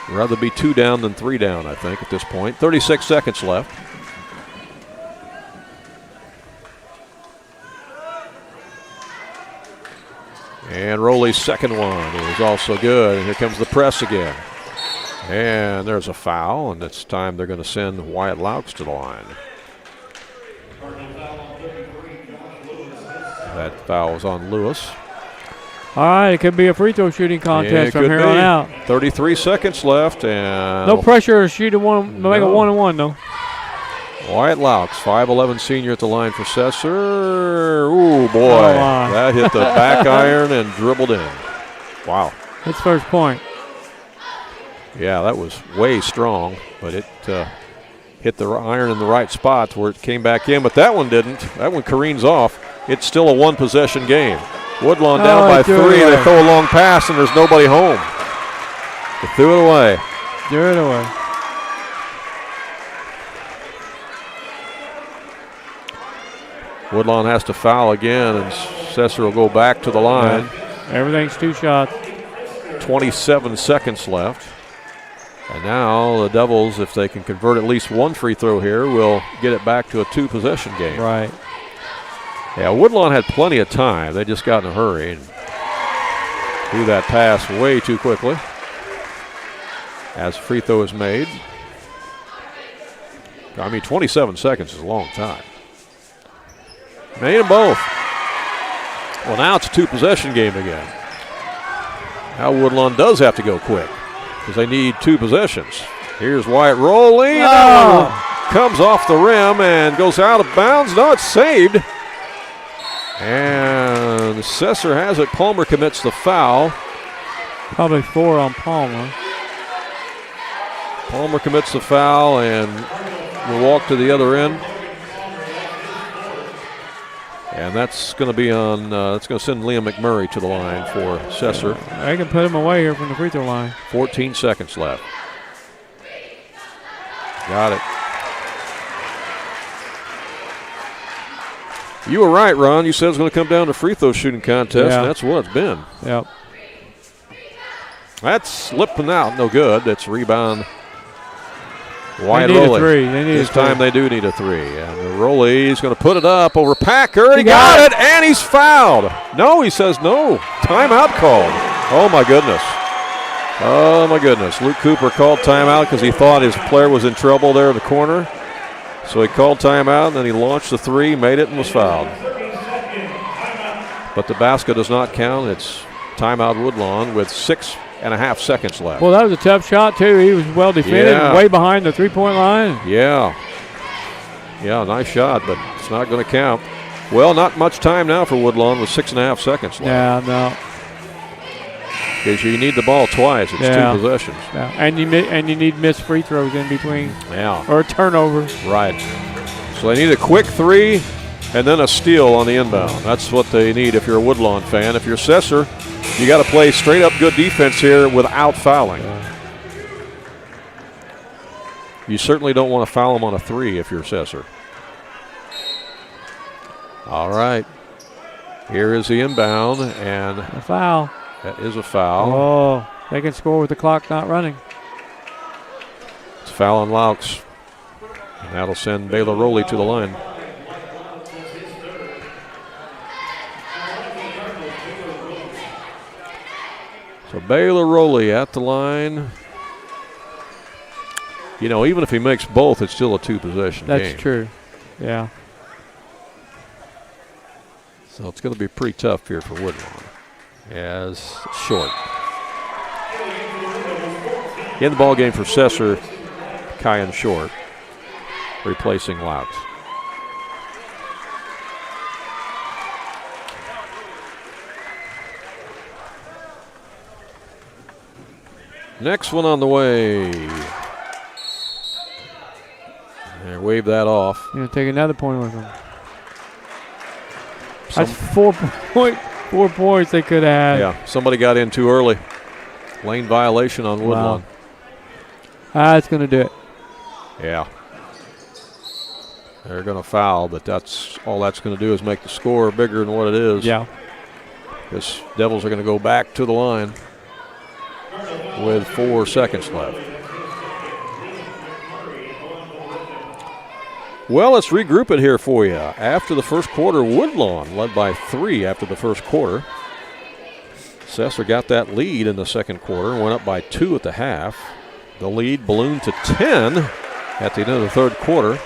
rather be 2 down than 3 down, I think, at this point. 36 seconds left. And Rowley's second one is also good. And here comes the press again. And there's a foul, and it's time they're going to send Wyatt Laux to the line. That foul is on Lewis. All right, it could be a free throw shooting contest from here on out. 33 seconds left, and no pressure to shoot make a 1-on-1 though. Wyatt Laux, 5'11" senior at the line for Sesser. Ooh, boy. That hit the back iron and dribbled in. Wow. His first point. Yeah, that was way strong, but it hit the iron in the right spot where it came back in, but that one didn't. That one careens off. It's still a 1-possession game. Woodlawn down by 3. They throw a long pass, and there's nobody home. They threw it away. Threw it away. Woodlawn has to foul again, and Sesser will go back to the line. Yeah. Everything's 2 shots. 27 seconds left. And now the Devils, if they can convert at least 1 free throw here, will get it back to a 2-possession game. Right. Yeah, Woodlawn had plenty of time. They just got in a hurry and threw that pass way too quickly as free throw is made. I mean, 27 seconds is a long time. Made them both. Well, now it's a 2-possession game again. Now Woodlawn does have to go quick because they need 2 possessions. Here's Wyatt Rowley. Comes off the rim and goes out of bounds. No, it's saved. And Sesser has it. Palmer commits the foul. Probably 4 on Palmer. Palmer commits the foul and will walk to the other end. And that's going to be on, that's going to send Liam McMurray to the line for Sesser. They can put him away here from the free throw line. 14 seconds left. Got it. You were right, Ron. You said it was going to come down to free throw shooting contest, and that's what it's been. Yep. That's slipping out, no good. That's a rebound. Wyatt Rowley. This time they do need a 3. And Rowley's going to put it up over Packer. He got it, and he's fouled. No, he says no. Timeout called. Oh, my goodness. Oh, my goodness. Luke Cooper called timeout because he thought his player was in trouble there in the corner. So he called timeout, and then he launched the 3, made it, and was fouled. But the basket does not count. It's timeout Woodlawn with 6.5 seconds left. Well, that was a tough shot, too. He was well defended, way behind the 3-point line. Yeah. Yeah, nice shot, but it's not going to count. Well, not much time now for Woodlawn with 6.5 seconds left. Yeah, no. Because you need the ball twice. It's 2 possessions. Yeah, and you need missed free throws in between. Yeah. Or turnovers. Right. So they need a quick 3 and then a steal on the inbound. That's what they need if you're a Woodlawn fan. If you're Sesser, you got to play straight up good defense here without fouling. You certainly don't want to foul them on a 3 if you're Sesser. All right. Here is the inbound, and a foul. That is a foul. Oh, they can score with the clock not running. It's a foul on Laux. And that'll send Baylor Rowley to the line. So Baylor Rowley at the line. You know, even if he makes both, it's still a 2-possession game. That's true. Yeah. So it's going to be pretty tough here for Woodlawn. As short. In the ball game for Sesser, Kyan Short, replacing Louts. Next one on the way. And wave that off. You're going to take another point with them. That's 4 points they could have had. Yeah, somebody got in too early. Lane violation on Woodlawn. Wow. That's going to do it. Yeah. They're going to foul, but that's all that's going to do is make the score bigger than what it is. Yeah. Because Devils are going to go back to the line with 4 seconds left. Well, let's regroup it here for you. After the first quarter, Woodlawn led by 3 after the first quarter. Sesser got that lead in the second quarter, went up by 2 at the half. The lead ballooned to 10 at the end of the third quarter.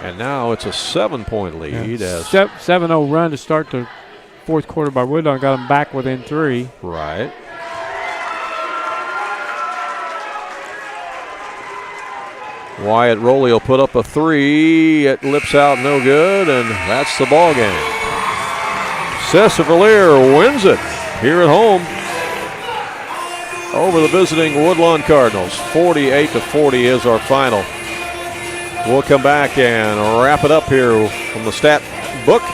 And now it's a 7-point lead. Yeah. As 7-0 run to start the fourth quarter by Woodlawn, got them back within 3. Right. Wyatt Rowley will put up a 3. It lips out no good, and that's the ball game. Sesser-Valier wins it here at home over the visiting Woodlawn Cardinals. 48-40 is our final. We'll come back and wrap it up here from the stat book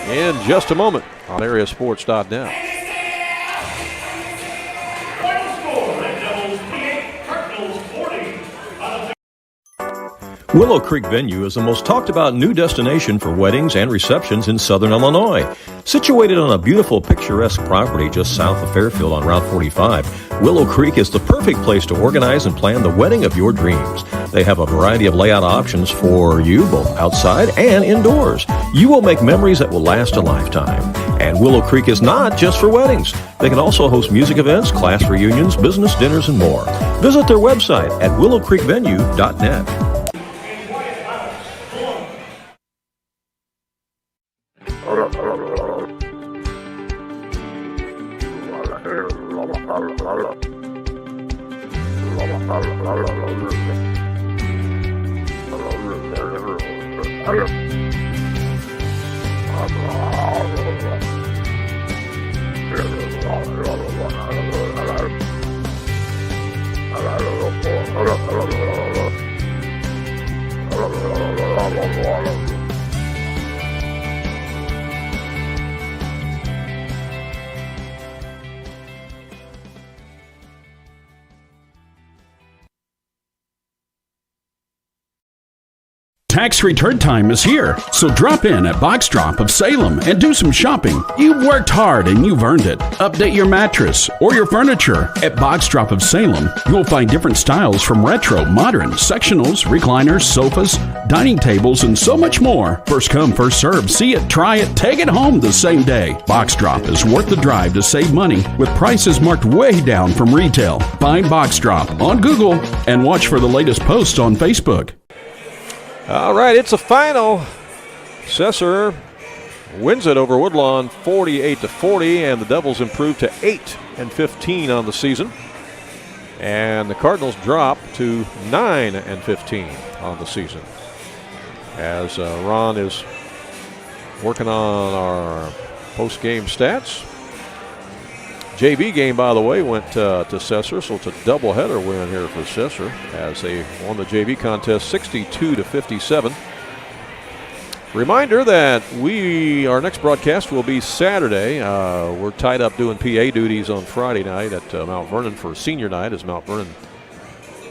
in just a moment on AreaSports.net. Willow Creek Venue is the most talked about new destination for weddings and receptions in southern Illinois. Situated on a beautiful, picturesque property just south of Fairfield on Route 45, Willow Creek is the perfect place to organize and plan the wedding of your dreams. They have a variety of layout options for you, both outside and indoors. You will make memories that will last a lifetime. And Willow Creek is not just for weddings. They can also host music events, class reunions, business dinners, and more. Visit their website at willowcreekvenue.net. Tax return time is here, so drop in at Box Drop of Salem and do some shopping. You've worked hard and you've earned it. Update your mattress or your furniture. At Box Drop of Salem, you'll find different styles from retro, modern, sectionals, recliners, sofas, dining tables, and so much more. First come, first serve. See it, try it, take it home the same day. Box Drop is worth the drive to save money with prices marked way down from retail. Find Box Drop on Google and watch for the latest posts on Facebook. All right, it's a final. Sesser wins it over Woodlawn 48-40, and the Devils improve to 8-15 on the season. And the Cardinals drop to 9-15 on the season. As Ron is working on our post-game stats. JV game, by the way, went to Sesser, so it's a doubleheader win here for Sesser as they won the JV contest 62-57. Reminder that our next broadcast will be Saturday. We're tied up doing PA duties on Friday night at Mount Vernon for senior night, as Mount Vernon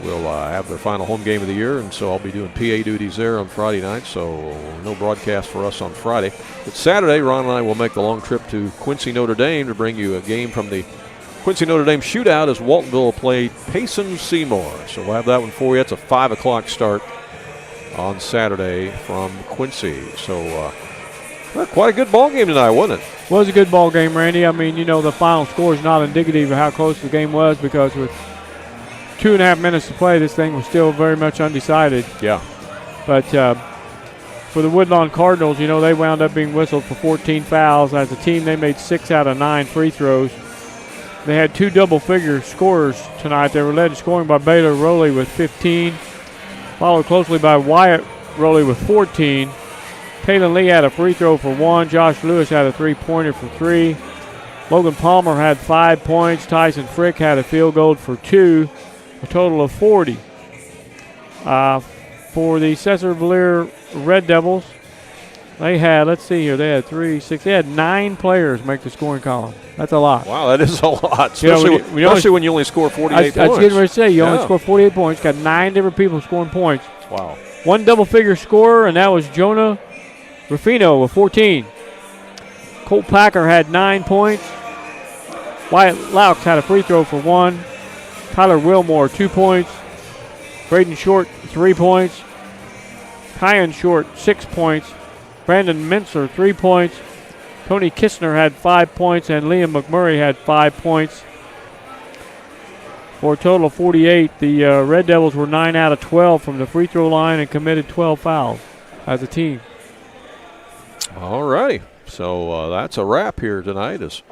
will have their final home game of the year, and so I'll be doing PA duties there on Friday night, so no broadcast for us on Friday. But Saturday, Ron and I will make the long trip to Quincy, Notre Dame to bring you a game from the Quincy Notre Dame shootout as Waltonville will play Payson Seymour. So we'll have that one for you. It's a 5 o'clock start on Saturday from Quincy. So quite a good ball game tonight, wasn't it? Well, it was a good ball game, Randy. I mean, the final score is not indicative of how close the game was because with 2.5 minutes to play, this thing was still very much undecided. Yeah. But for the Woodlawn Cardinals, they wound up being whistled for 14 fouls. As a team, they made 6 out of 9 free throws. They had 2 double-figure scorers tonight. They were led in scoring by Baylor Rowley with 15, followed closely by Wyatt Rowley with 14. Taylor Lee had a free throw for 1. Josh Lewis had a three-pointer for 3. Logan Palmer had 5 points. Tyson Frick had a field goal for 2, a total of 40. For the Sesser-Valier Red Devils, they had, they had 9 players make the scoring column. That's a lot. Wow, that is a lot, especially when you only score 48 points. I was getting ready to say, you only score 48 points. Got 9 different people scoring points. Wow. 1 double-figure scorer, and that was Jonah Ruffino with 14. Colt Packer had 9 points. Wyatt Laux had a free throw for 1. Tyler Wilmore, 2 points. Braden Short, 3 points. Kyan Short, 6 points. Brandon Mincer, 3 points. Tony Kistner had 5 points, and Liam McMurray had 5 points. For a total of 48, the Red Devils were 9 out of 12 from the free throw line and committed 12 fouls as a team. All righty. So that's a wrap here tonight.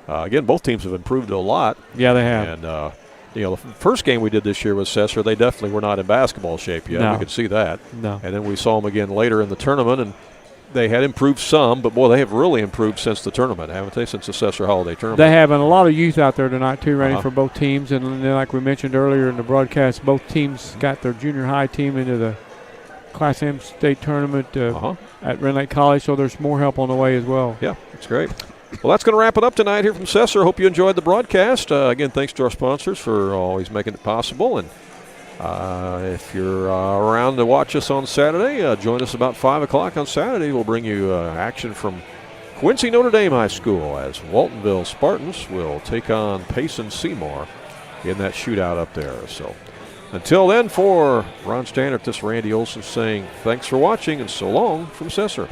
Again, both teams have improved a lot. Yeah, they have. And, the first game we did this year with Sesser, they definitely were not in basketball shape yet. No. We could see that. No. And then we saw them again later in the tournament, and they had improved some, but, boy, they have really improved since the tournament, haven't they, since the Sesser Holiday Tournament? They have, and a lot of youth out there tonight, too, ready for both teams. And then, like we mentioned earlier in the broadcast, both teams got their junior high team into the Class M state tournament at Red Lake College, so there's more help on the way as well. Yeah, that's great. Well, that's going to wrap it up tonight here from Sesser. Hope you enjoyed the broadcast. Again, thanks to our sponsors for always making it possible. And if you're around to watch us on Saturday, join us about 5 o'clock on Saturday. We'll bring you action from Quincy Notre Dame High School as Waltonville Spartans will take on Payson Seymour in that shootout up there. So until then, for Ron Standard, this is Randy Olson saying thanks for watching and so long from Sesser.